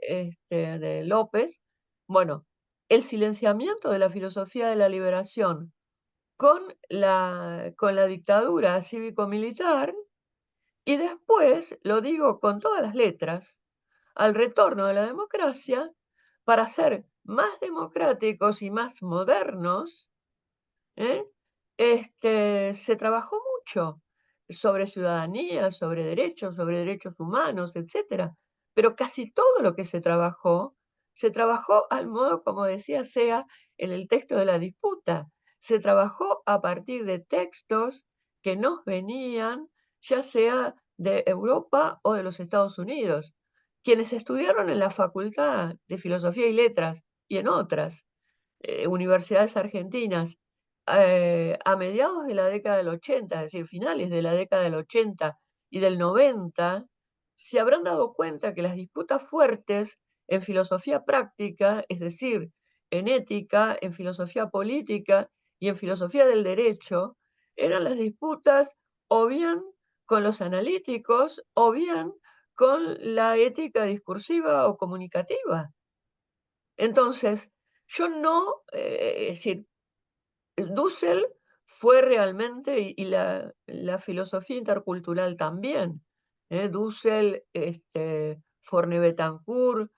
López. Bueno, el silenciamiento de la filosofía de la liberación con la dictadura cívico-militar, y después, lo digo con todas las letras, al retorno de la democracia, para ser más democráticos y más modernos, ¿eh? Se trabajó mucho sobre ciudadanía, sobre derechos humanos, etc. Pero casi todo lo que se trabajó al modo, como decía Sea en el texto de la disputa, se trabajó a partir de textos que nos venían, ya sea de Europa o de los Estados Unidos. Quienes estudiaron en la Facultad de Filosofía y Letras y en otras universidades argentinas, a mediados de la década del 80, es decir, finales de la década del 80 y del 90, se habrán dado cuenta que las disputas fuertes en filosofía práctica, es decir, en ética, en filosofía política y en filosofía del derecho, eran las disputas o bien con los analíticos o bien con la ética discursiva o comunicativa. Entonces, yo no, es decir, Dussel fue realmente, y la filosofía intercultural también, Dussel, Forney-Betancourt,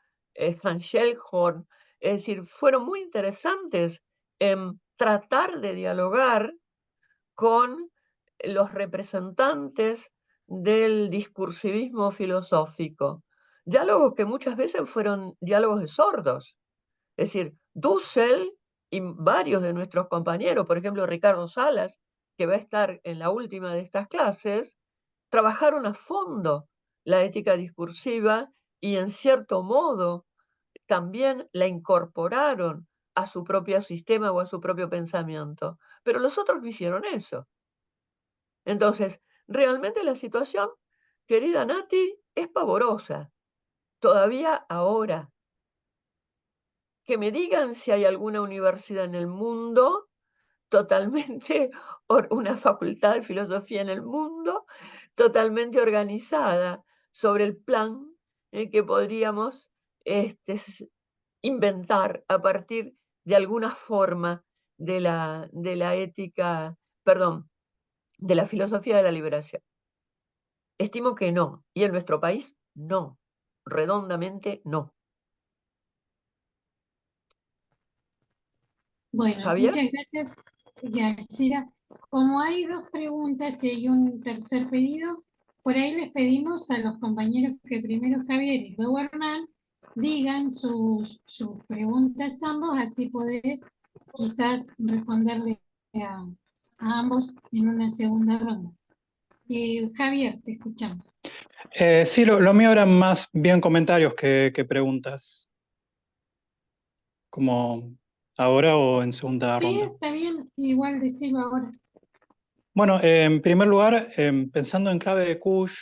Hans Schellhorn, es decir, fueron muy interesantes en tratar de dialogar con los representantes del discursivismo filosófico. Diálogos que muchas veces fueron diálogos de sordos. Es decir, Dussel y varios de nuestros compañeros, por ejemplo, Ricardo Salas, que va a estar en la última de estas clases, trabajaron a fondo la ética discursiva y en cierto modo también la incorporaron a su propio sistema o a su propio pensamiento. Pero los otros no hicieron eso. Entonces, realmente la situación, querida Nati, es pavorosa. Todavía ahora. Que me digan si hay alguna universidad en el mundo totalmente, una facultad de filosofía en el mundo totalmente organizada sobre el plan que podríamos inventar a partir de alguna forma de la ética, perdón, de la filosofía de la liberación. Estimo que no, y en nuestro país no, redondamente no. Bueno, ¿Javier? muchas gracias, Yachira. Como hay dos preguntas y hay un tercer pedido, por ahí les pedimos a los compañeros que primero Javier y luego Hernán digan sus preguntas ambos, así podés quizás responderle a ambos en una segunda ronda. Javier, te escuchamos. Sí, lo mío eran más bien comentarios que preguntas. Como ahora o en segunda Sí, ronda. está bien, igual decirlo ahora. Bueno, en primer lugar, pensando en clave de Kush,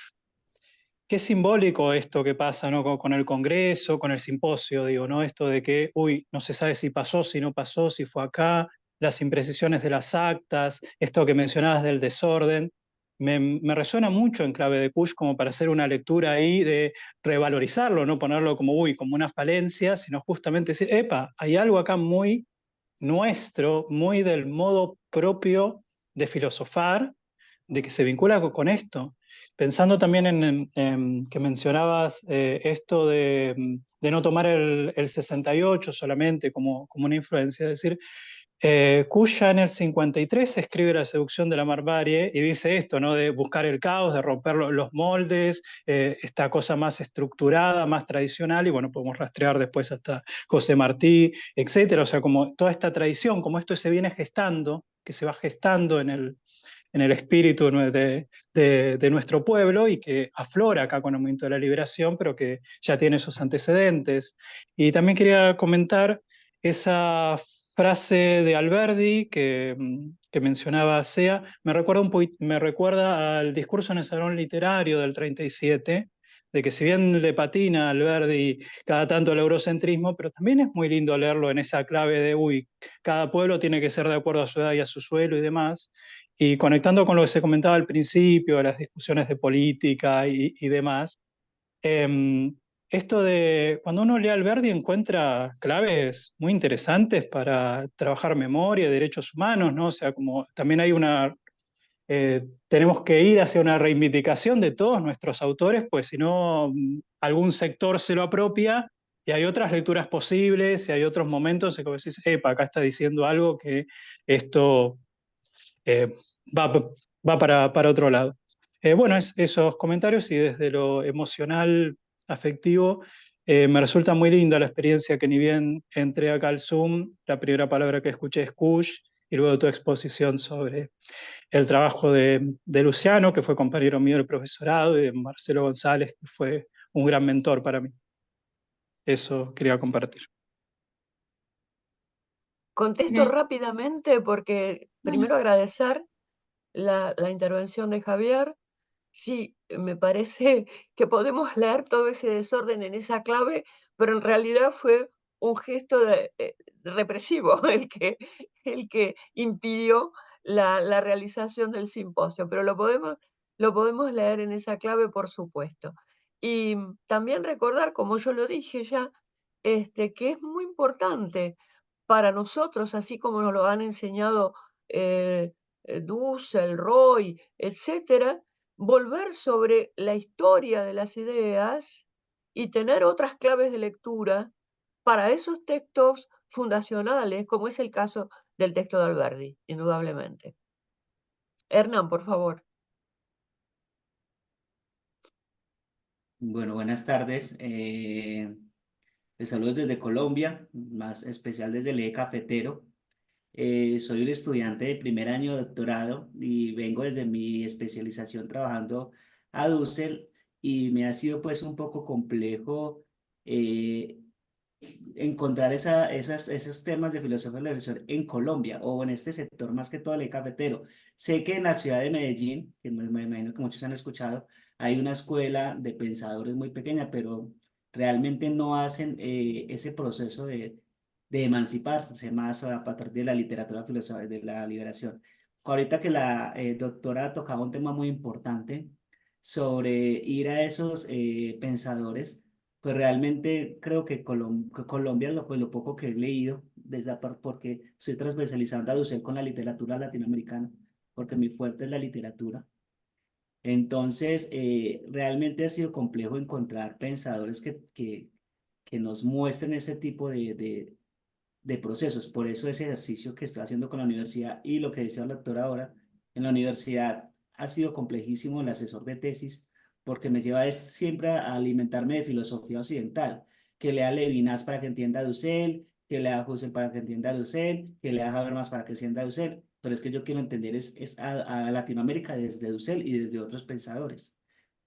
qué simbólico esto que pasa, ¿no? Con el Congreso, con el simposio, digo, ¿no? Esto de que, no se sabe si pasó, si no pasó, si fue acá, las imprecisiones de las actas, esto que mencionabas del desorden. Me resuena mucho en clave de Kush como para hacer una lectura ahí de revalorizarlo, no ponerlo como, como una falencia, sino justamente decir, epa, hay algo acá muy nuestro, muy del modo propio de filosofar, de que se vincula con esto. Pensando también en que mencionabas esto de no tomar el 68 solamente como una influencia, es decir, Kush ya en el 53 escribe La seducción de la barbarie y dice esto, ¿no? De buscar el caos, de romper los moldes, esta cosa más estructurada, más tradicional, y bueno, podemos rastrear después hasta José Martí, etcétera. O sea, como toda esta tradición, como esto se viene gestando, que se va gestando en el espíritu de nuestro pueblo y que aflora acá con el movimiento de la liberación, pero que ya tiene esos antecedentes. Y también quería comentar esa frase de Alberdi que mencionaba Sea, me recuerda al discurso en el Salón Literario del 37, de que si bien le patina a Alberdi cada tanto el eurocentrismo, pero también es muy lindo leerlo en esa clave de, cada pueblo tiene que ser de acuerdo a su edad y a su suelo y demás, y conectando con lo que se comentaba al principio, las discusiones de política y demás, esto de cuando uno lee Alberdi encuentra claves muy interesantes para trabajar memoria, derechos humanos, ¿no? O sea, como también hay tenemos que ir hacia una reivindicación de todos nuestros autores, pues si no, algún sector se lo apropia y hay otras lecturas posibles y hay otros momentos en que decís, epa, acá está diciendo algo que esto eh, va, va para otro lado. Bueno, esos comentarios y desde lo emocional, afectivo, me resulta muy linda la experiencia que ni bien entré acá al Zoom, la primera palabra que escuché es Kush y luego tu exposición sobre el trabajo de Luciano, que fue compañero mío del profesorado, y de Marcelo González, que fue un gran mentor para mí. Eso quería compartir. Contesto rápidamente porque primero agradecer la intervención de Javier. Sí, me parece que podemos leer todo ese desorden en esa clave, pero en realidad fue un gesto represivo el que impidió la realización del simposio, pero lo podemos leer en esa clave, por supuesto. Y también recordar, como yo lo dije ya, que es muy importante para nosotros, así como nos lo han enseñado Dussel, Roy, etcétera, volver sobre la historia de las ideas y tener otras claves de lectura para esos textos fundacionales, como es el caso del texto de Alberdi, indudablemente. Hernán, por favor. Bueno, buenas tardes. Les saludo desde Colombia, más especial desde el eje cafetero. Soy un estudiante de primer año de doctorado y vengo desde mi especialización trabajando a Dussel y me ha sido pues un poco complejo eh, encontrar esos temas de filosofía de la religión en Colombia o en este sector más que todo el eje cafetero. Sé que en la ciudad de Medellín, que me imagino que muchos han escuchado, hay una escuela de pensadores muy pequeña, pero realmente no hacen ese proceso de emanciparse más a partir de la literatura filosófica de la liberación. Ahorita que la doctora tocaba un tema muy importante sobre ir a esos pensadores, pues realmente creo que, que Colombia, pues lo poco que he leído, porque estoy transversalizando a Dussel con la literatura latinoamericana, porque mi fuerte es la literatura. Entonces, realmente ha sido complejo encontrar pensadores que nos muestren ese tipo de procesos. Por eso ese ejercicio que estoy haciendo con la universidad y lo que decía la doctora ahora, en la universidad ha sido complejísimo el asesor de tesis porque me lleva siempre a alimentarme de filosofía occidental, que lea Levinas para que entienda a Dussel, que lea Husserl para que entienda a Dussel, que lea Habermas para que entienda a Dussel, pero es que yo quiero entender es a Latinoamérica desde Dussel y desde otros pensadores.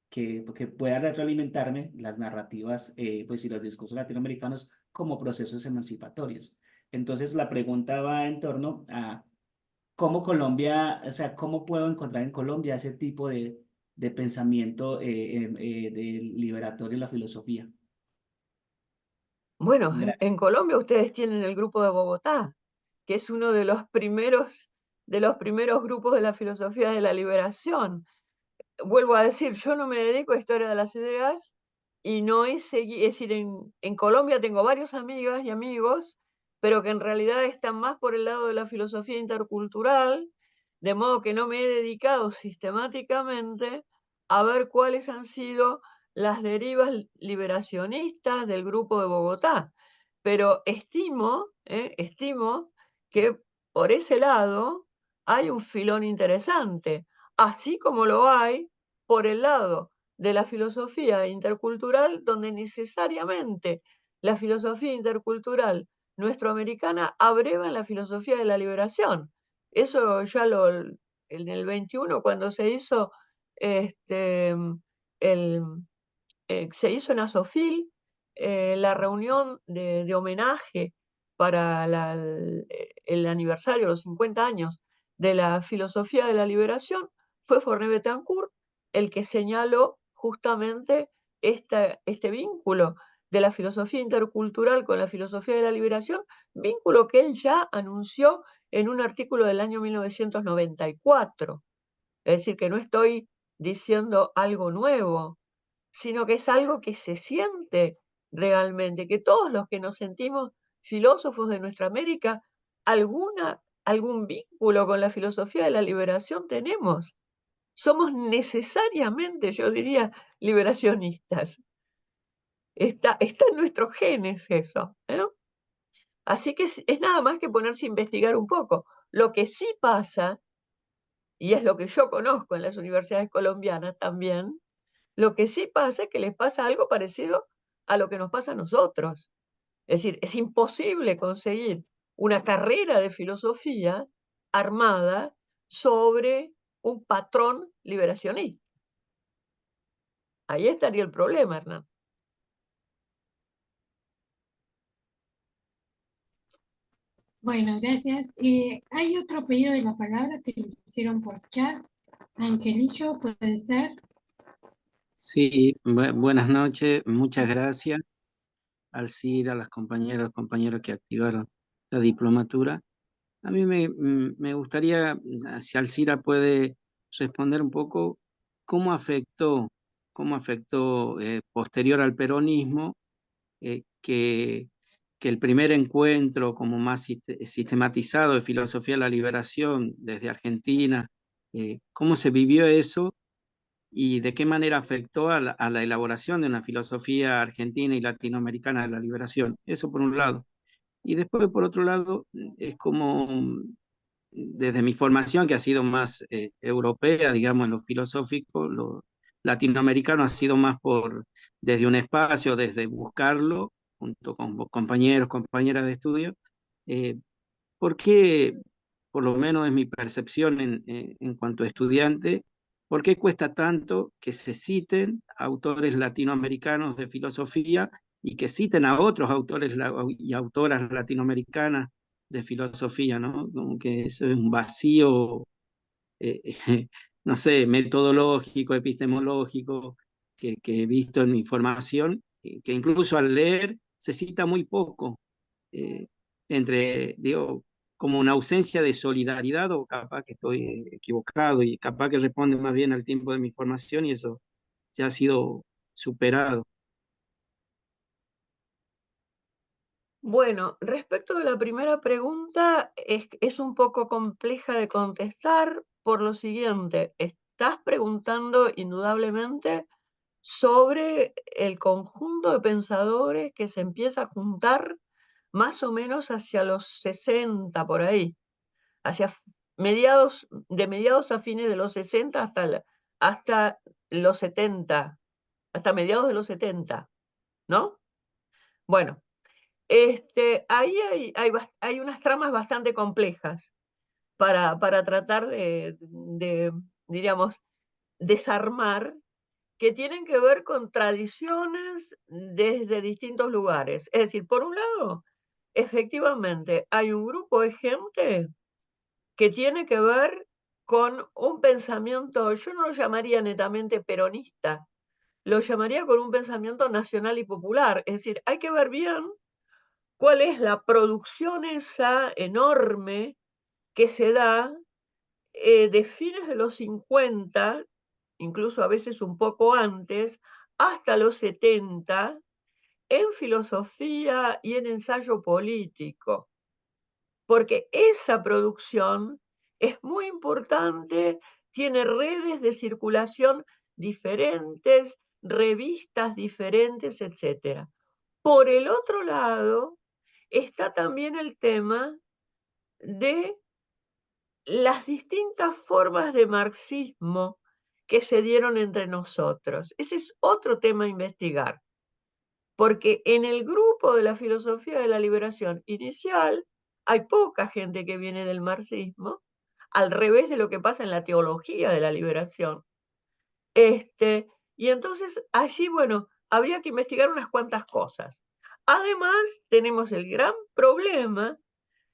Que pueda retroalimentarme las narrativas pues, y los discursos latinoamericanos como procesos emancipatorios. Entonces, la pregunta va en torno a cómo Colombia, o sea, cómo puedo encontrar en Colombia ese tipo de pensamiento de liberatorio en la filosofía. Bueno, Gracias. en Colombia ustedes tienen el Grupo de Bogotá, que es uno de los primeros grupos de la filosofía de la liberación. Vuelvo a decir, yo no me dedico a historia de las ideas y no he seguido, es decir, en Colombia tengo varios amigas y amigos, pero que en realidad están más por el lado de la filosofía intercultural, de modo que no me he dedicado sistemáticamente a ver cuáles han sido las derivas liberacionistas del Grupo de Bogotá. Pero estimo que por ese lado hay un filón interesante, así como lo hay por el lado de la filosofía intercultural, donde necesariamente la filosofía intercultural nuestroamericana abreva en la filosofía de la liberación. Eso ya en el 21, cuando se hizo se hizo en Asofil la reunión de homenaje para el aniversario, los 50 años de la filosofía de la liberación, fue Forné Betancourt el que señaló justamente este vínculo de la filosofía intercultural con la filosofía de la liberación, vínculo que él ya anunció en un artículo del año 1994. Es decir, que no estoy diciendo algo nuevo. sino que es algo que se siente realmente, que todos los que nos sentimos filósofos de nuestra América, algún vínculo con la filosofía de la liberación tenemos. Somos necesariamente, yo diría, liberacionistas. Está en nuestros genes eso, ¿eh? Así que es nada más que ponerse a investigar un poco. Lo que sí pasa, y es lo que yo conozco en las universidades colombianas también, lo que sí pasa es que les pasa algo parecido a lo que nos pasa a nosotros. Es decir, es imposible conseguir una carrera de filosofía armada sobre un patrón liberacionista. Ahí estaría el problema, Hernán. Bueno, gracias. Hay otro pedido de la palabra que lo hicieron por chat. Angelillo, ¿puede ser? Sí, buenas noches, muchas gracias al CIR, a las compañeras, compañeros que activaron la diplomatura. A mí me gustaría, si Alcira puede responder un poco, cómo afectó posterior al peronismo que el primer encuentro como más sistematizado de filosofía de la liberación desde Argentina, cómo se vivió eso y de qué manera afectó a la elaboración de una filosofía argentina y latinoamericana de la liberación. Eso por un lado. Y después, por otro lado, es como desde mi formación, que ha sido más europea, digamos, en lo filosófico, lo latinoamericano ha sido más desde un espacio, desde buscarlo, junto con compañeros, compañeras de estudio, porque, por lo menos es mi percepción en cuanto a estudiante, ¿por qué cuesta tanto que se citen autores latinoamericanos de filosofía y que citen a otros autores y autoras latinoamericanas de filosofía, ¿no? Como que eso es un vacío, no sé, metodológico, epistemológico, que he visto en mi formación, que incluso al leer se cita muy poco, digo, como una ausencia de solidaridad, o capaz que estoy equivocado y capaz que responde más bien al tiempo de mi formación y eso ya ha sido superado. Bueno, respecto de la primera pregunta, es un poco compleja de contestar por lo siguiente. Estás preguntando indudablemente sobre el conjunto de pensadores que se empieza a juntar más o menos hacia los 60 por ahí, hacia mediados a fines de los 60 hasta los 70, hasta mediados de los 70, ¿no? Bueno, ahí hay unas tramas bastante complejas para tratar diríamos, desarmar, que tienen que ver con tradiciones desde distintos lugares. Es decir, por un lado, efectivamente, hay un grupo de gente que tiene que ver con un pensamiento, yo no lo llamaría netamente peronista, lo llamaría con un pensamiento nacional y popular. Es decir, hay que ver bien cuál es la producción esa enorme que se da de fines de los 50, incluso a veces un poco antes, hasta los 70, en filosofía y en ensayo político, porque esa producción es muy importante, tiene redes de circulación diferentes, revistas diferentes, etc. Por el otro lado, está también el tema de las distintas formas de marxismo que se dieron entre nosotros. Ese es otro tema a investigar, porque en el grupo de la filosofía de la liberación inicial hay poca gente que viene del marxismo, al revés de lo que pasa en la teología de la liberación. Y entonces allí, bueno, habría que investigar unas cuantas cosas. Además, tenemos el gran problema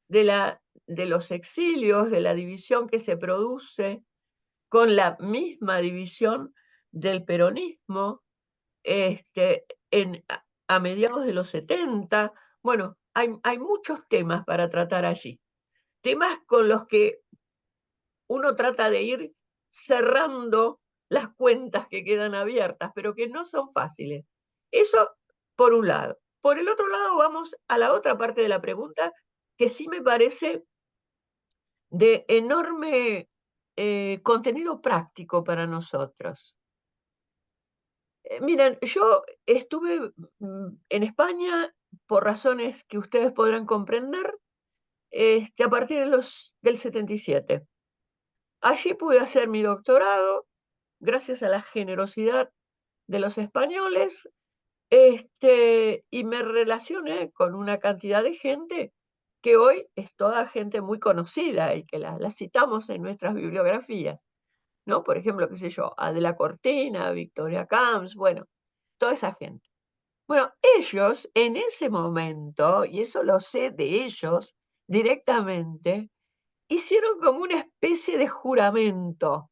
de los exilios, de la división que se produce con la misma división del peronismo a mediados de los 70. Bueno, hay muchos temas para tratar allí. Temas con los que uno trata de ir cerrando las cuentas que quedan abiertas, pero que no son fáciles. Eso por un lado. Por el otro lado, vamos a la otra parte de la pregunta, que sí me parece de enorme contenido práctico para nosotros. Miren, yo estuve en España por razones que ustedes podrán comprender, a partir del 77. Allí pude hacer mi doctorado, gracias a la generosidad de los españoles, y me relacioné con una cantidad de gente que hoy es toda gente muy conocida y que la citamos en nuestras bibliografías, ¿no? Por ejemplo, qué sé yo, Adela Cortina, Victoria Camps, bueno, toda esa gente. Bueno, ellos en ese momento, y eso lo sé de ellos directamente, hicieron como una especie de juramento,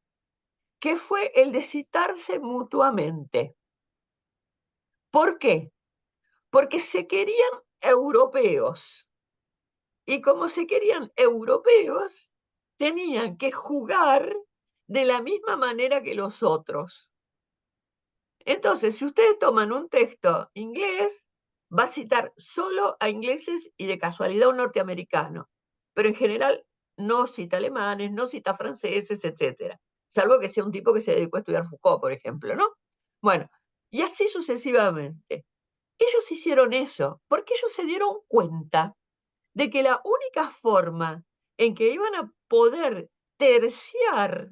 que fue el de citarse mutuamente. ¿Por qué? Porque se querían europeos. Y como se querían europeos, tenían que jugar de la misma manera que los otros. Entonces, si ustedes toman un texto inglés, va a citar solo a ingleses y de casualidad un norteamericano, pero en general no cita alemanes, no cita franceses, etc. Salvo que sea un tipo que se dedicó a estudiar Foucault, por ejemplo, ¿no? Bueno, y así sucesivamente. Ellos hicieron eso porque ellos se dieron cuenta de que la única forma en que iban a poder terciar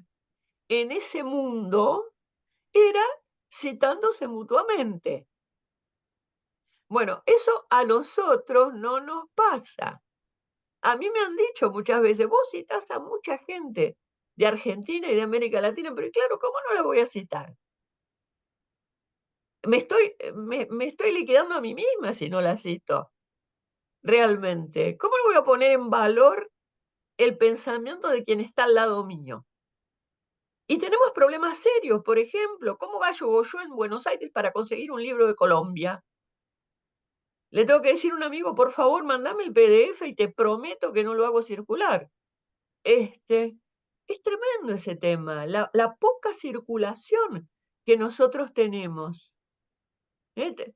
en ese mundo era citándose mutuamente. Bueno, eso a nosotros no nos pasa. A mí me han dicho muchas veces, vos citás a mucha gente de Argentina y de América Latina, pero claro, ¿cómo no la voy a citar? Me estoy liquidando a mí misma si no la cito. Realmente. ¿Cómo no voy a poner en valor el pensamiento de quien está al lado mío? Y tenemos problemas serios, por ejemplo, ¿cómo gallo yo en Buenos Aires para conseguir un libro de Colombia? Le tengo que decir a un amigo, por favor, mandame el PDF y te prometo que no lo hago circular. Es tremendo ese tema, la poca circulación que nosotros tenemos.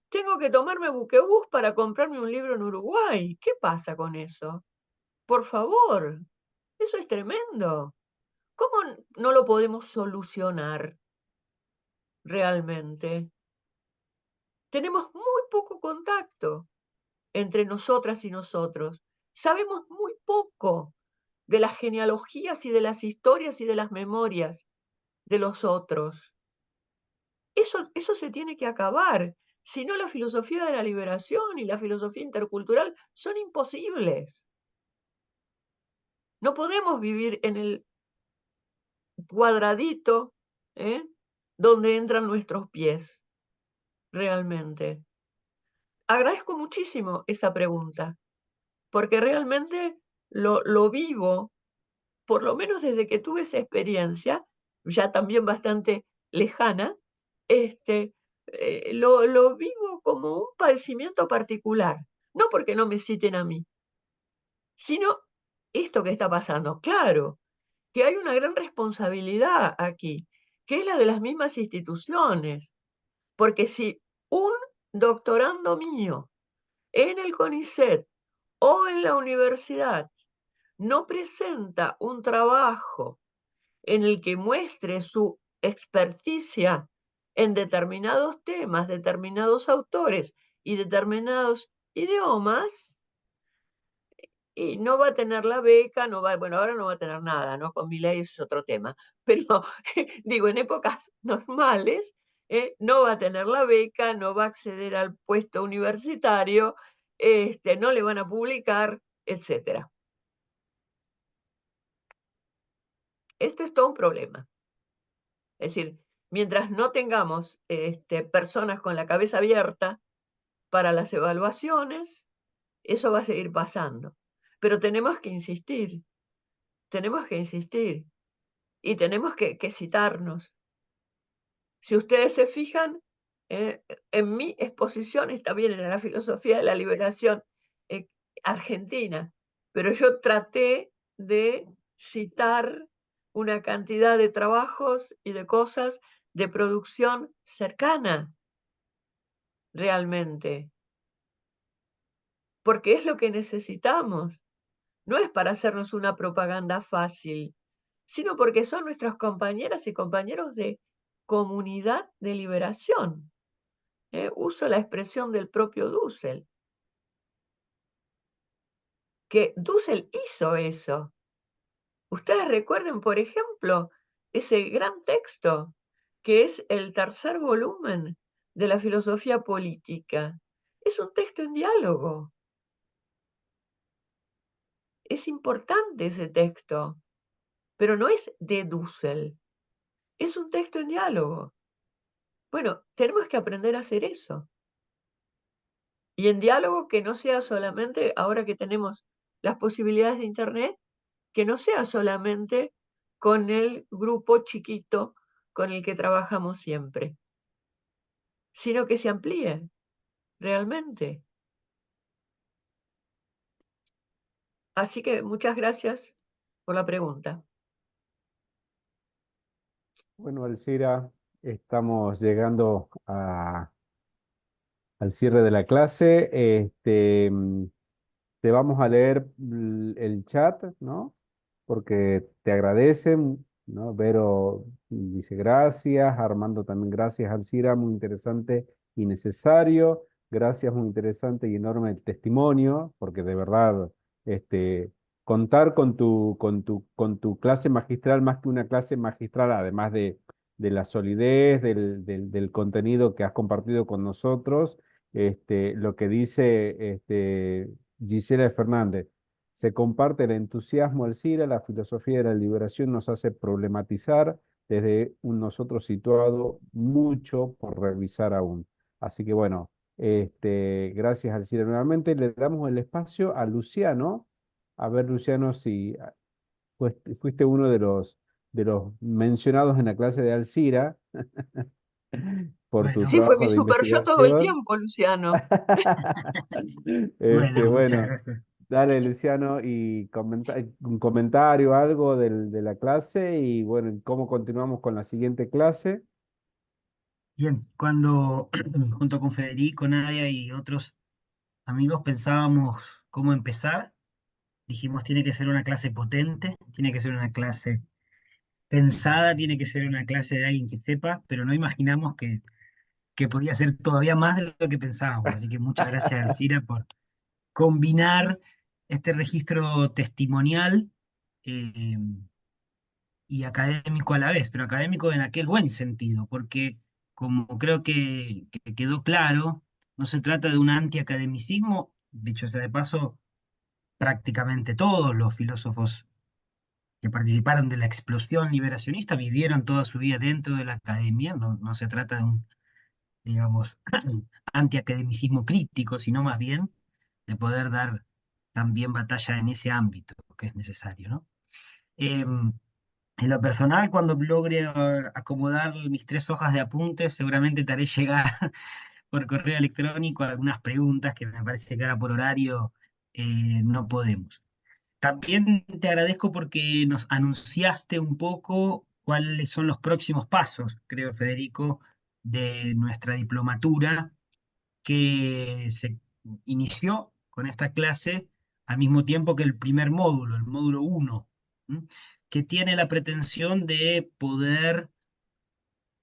Tengo que tomarme buquebús para comprarme un libro en Uruguay. ¿Qué pasa con eso? Por favor, eso es tremendo. ¿Cómo no lo podemos solucionar realmente? Tenemos muy poco contacto entre nosotras y nosotros. Sabemos muy poco de las genealogías y de las historias y de las memorias de los otros. Eso se tiene que acabar. Si no, la filosofía de la liberación y la filosofía intercultural son imposibles. No podemos vivir en el cuadradito donde entran nuestros pies, realmente. Agradezco muchísimo esa pregunta, porque realmente lo vivo, por lo menos desde que tuve esa experiencia, ya también bastante lejana, lo vivo como un padecimiento particular, no porque no me citen a mí, sino esto que está pasando. Claro, que hay una gran responsabilidad aquí, que es la de las mismas instituciones, porque si un doctorando mío en el CONICET o en la universidad no presenta un trabajo en el que muestre su experticia en determinados temas, determinados autores y determinados idiomas, y no va a tener la beca, bueno, ahora no va a tener nada, ¿no? Con mi ley es otro tema, pero digo, en épocas normales, no va a tener la beca, no va a acceder al puesto universitario, no le van a publicar, etc. Esto es todo un problema. Es decir, mientras no tengamos personas con la cabeza abierta para las evaluaciones, eso va a seguir pasando. Pero tenemos que insistir y tenemos que citarnos. Si ustedes se fijan, en mi exposición está bien en la filosofía de la liberación argentina, pero yo traté de citar una cantidad de trabajos y de cosas de producción cercana, realmente. Porque es lo que necesitamos. No es para hacernos una propaganda fácil, sino porque son nuestras compañeras y compañeros de comunidad de liberación. Uso la expresión del propio Dussel, que Dussel hizo eso. Ustedes recuerden, por ejemplo, ese gran texto que es el tercer volumen de la filosofía política. Es un texto en diálogo. Es importante ese texto, pero no es de Dussel. Es un texto en diálogo. Bueno, tenemos que aprender a hacer eso. Y en diálogo que no sea solamente, ahora que tenemos las posibilidades de Internet, que no sea solamente con el grupo chiquito con el que trabajamos siempre, sino que se amplíe realmente. Así que muchas gracias por la pregunta. Bueno, Alcira, estamos llegando al cierre de la clase. Te vamos a leer el chat, ¿no? Porque te agradecen, ¿no? Vero dice gracias, Armando también gracias, Alcira, muy interesante y necesario. Gracias, muy interesante y enorme el testimonio, porque de verdad, contar con tu clase magistral, más que una clase magistral, además de la solidez, del contenido que has compartido con nosotros, lo que dice Gisela Fernández. Se comparte el entusiasmo, Alcira, la filosofía de la liberación nos hace problematizar desde un nosotros situado mucho por revisar aún. Así que bueno, gracias, Alcira, nuevamente. Le damos el espacio a Luciano. A ver, Luciano, si fuiste uno de los mencionados en la clase de Alcira por tu Bueno, Sí, fue mi trabajo de super yo todo el investigación. tiempo, Luciano. bueno, muchas Bueno, gracias. dale, Luciano, y un comentario, algo de la clase y bueno, cómo continuamos con la siguiente clase. Bien, cuando junto con Federico, Nadia y otros amigos pensábamos cómo empezar, dijimos tiene que ser una clase potente, tiene que ser una clase pensada, tiene que ser una clase de alguien que sepa, pero no imaginamos que podía ser todavía más de lo que pensábamos. Así que muchas gracias, Alcira, por combinar este registro testimonial eh, y académico a la vez, pero académico en aquel buen sentido, porque como creo que quedó claro, no se trata de un antiacademicismo, dicho sea de paso, prácticamente todos los filósofos que participaron de la explosión liberacionista vivieron toda su vida dentro de la academia, no se trata de un, digamos, antiacademicismo crítico, sino más bien de poder dar también batalla en ese ámbito que es necesario, ¿no? En lo personal, cuando logre acomodar mis 3 hojas de apuntes, seguramente te haré llegar por correo electrónico algunas preguntas que me parece que ahora por horario no podemos. También te agradezco porque nos anunciaste un poco cuáles son los próximos pasos, creo, Federico, de nuestra diplomatura que se inició con esta clase al mismo tiempo que el primer módulo, el módulo 1, ¿m? Que tiene la pretensión de poder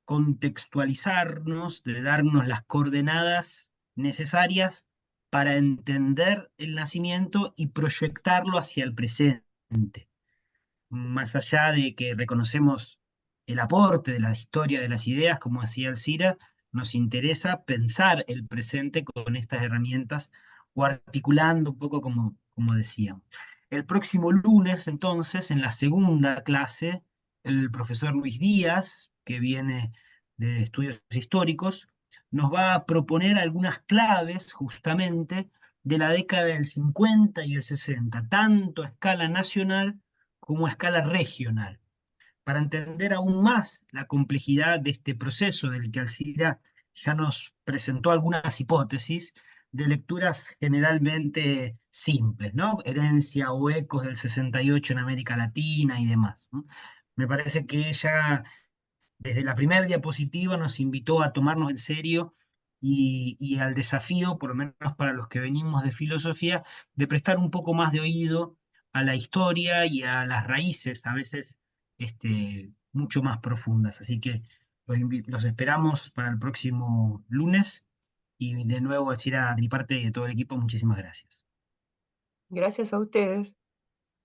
contextualizarnos, de darnos las coordenadas necesarias para entender el nacimiento y proyectarlo hacia el presente. Más allá de que reconocemos el aporte de la historia de las ideas, como decía Alcira, nos interesa pensar el presente con estas herramientas o articulando un poco como decíamos. El próximo lunes, entonces, en la segunda clase, el profesor Luis Díaz, que viene de estudios históricos, nos va a proponer algunas claves justamente de la década del 50 y el 60, tanto a escala nacional como a escala regional, para entender aún más la complejidad de este proceso del que Alcira ya nos presentó algunas hipótesis de lecturas generalmente simples, ¿no? Herencia o ecos del 68 en América Latina y demás, ¿no? Me parece que ella desde la primera diapositiva nos invitó a tomarnos en serio y al desafío, por lo menos para los que venimos de filosofía, de prestar un poco más de oído a la historia y a las raíces, a veces mucho más profundas. Así que los esperamos para el próximo lunes. Y de nuevo, Alcira, de mi parte y de todo el equipo, muchísimas gracias. Gracias a ustedes.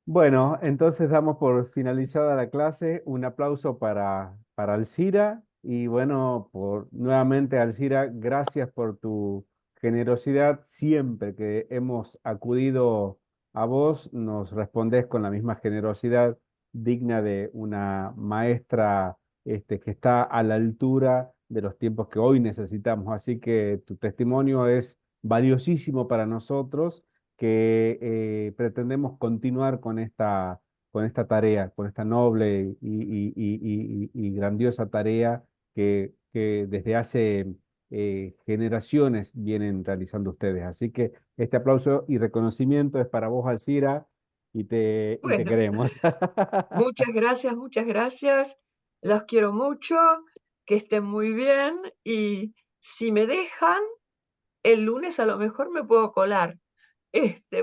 Bueno, entonces damos por finalizada la clase. Un aplauso para Alcira. Y bueno, nuevamente, Alcira, gracias por tu generosidad. Siempre que hemos acudido a vos, nos respondés con la misma generosidad digna de una maestra que está a la altura de los tiempos que hoy necesitamos. Así que tu testimonio es valiosísimo para nosotros que pretendemos continuar con esta tarea, con esta noble y grandiosa tarea que desde hace generaciones vienen realizando ustedes. Así que este aplauso y reconocimiento es para vos, Alcira, y te Bueno, queremos. muchas gracias, muchas gracias. Los quiero mucho, que estén muy bien y si me dejan, el lunes a lo mejor me puedo colar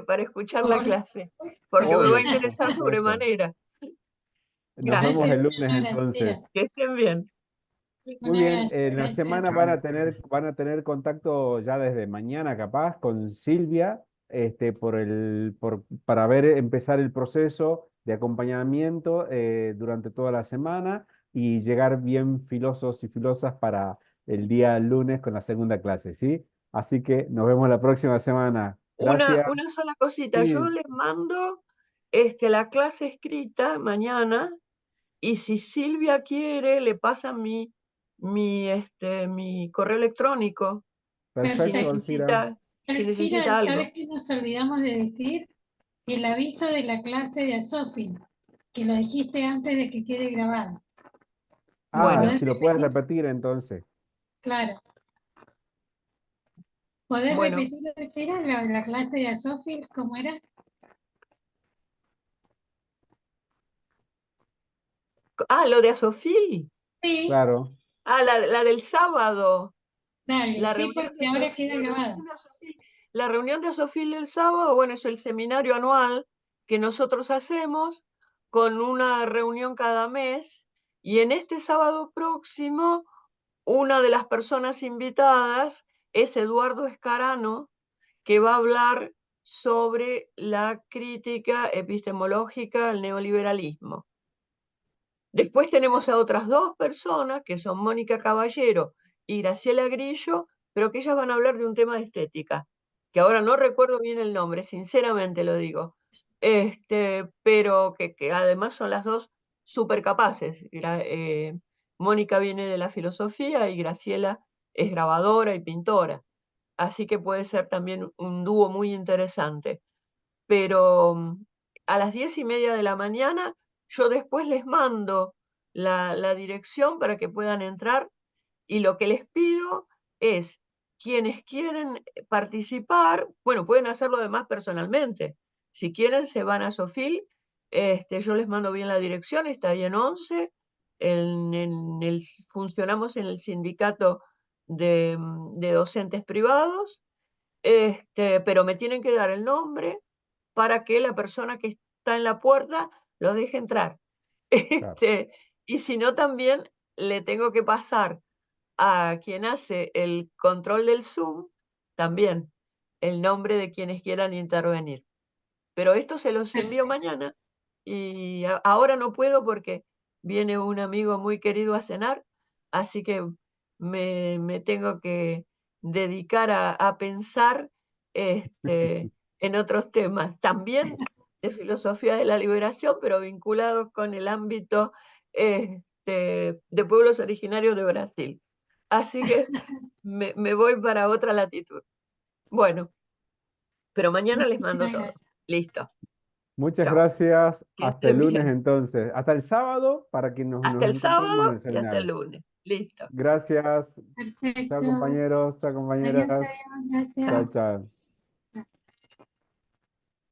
para escuchar la Por clase, porque me va a Obvio, por interesar supuesto. sobremanera. Nos vemos Gracias, el lunes Gracias, entonces. Alcira. que estén bien. Muy Un bien, abrazo. en la Gracias. semana van a tener contacto ya desde mañana capaz con Silvia, para empezar el proceso de acompañamiento durante toda la semana y llegar bien filosos y filosas para el día lunes con la segunda clase, ¿sí? Así que nos vemos la próxima semana. Gracias. Una sola cosita, yo Sí, les mando la clase escrita mañana y si Silvia quiere le pasa mi correo electrónico si perfecto, Perfecto. Alcira. necesita algo. ¿Sabes qué nos olvidamos de decir? El aviso de la clase de Asofi, que lo dijiste antes de que quede grabado. Ah, Bueno, ¿Podés si lo puedes repetir? repetir entonces. Claro. ¿Podés bueno. repetir, Alcira, la clase de Asofi, cómo era? Lo de Asofil. Sí, Claro. La del sábado. dale, La sí, reunión porque ahora queda la grabado. reunión de Asofil. La reunión de Asofil del sábado, bueno, es el seminario anual que nosotros hacemos con una reunión cada mes. Y en este sábado próximo, una de las personas invitadas es Eduardo Escarano, que va a hablar sobre la crítica epistemológica al neoliberalismo. Después tenemos a otras dos personas, que son Mónica Caballero y Graciela Grillo, pero que ellas van a hablar de un tema de estética, que ahora no recuerdo bien el nombre, sinceramente lo digo, pero que además son las dos súper capaces. Mónica viene de la filosofía y Graciela es grabadora y pintora, así que puede ser también un dúo muy interesante. Pero a las 10:30 de la mañana yo después les mando la dirección para que puedan entrar y lo que les pido es, quienes quieren participar, bueno, pueden hacerlo además personalmente. Si quieren, se van a Sofil, yo les mando bien la dirección, está ahí en 11, funcionamos en el sindicato de docentes privados, pero me tienen que dar el nombre para que la persona que está en la puerta los deje entrar. Claro. Y si no, también le tengo que pasar a quien hace el control del Zoom, también el nombre de quienes quieran intervenir. Pero esto se los envío mañana y ahora no puedo porque viene un amigo muy querido a cenar, así que me tengo que dedicar a pensar en otros temas, también de filosofía de la liberación, pero vinculados con el ámbito de pueblos originarios de Brasil. Así que me voy para otra latitud. Bueno, pero mañana les mando Muchísimas todo. gracias. Listo. Muchas Chao. gracias. Que Hasta el estén lunes bien. entonces. Hasta el sábado para que Hasta nos el encontremos en sábado el y hasta el seminario. lunes. Listo. Gracias. Chao Perfecto. compañeros, chao Adiós, compañeras. adiós, gracias. Chao, chao.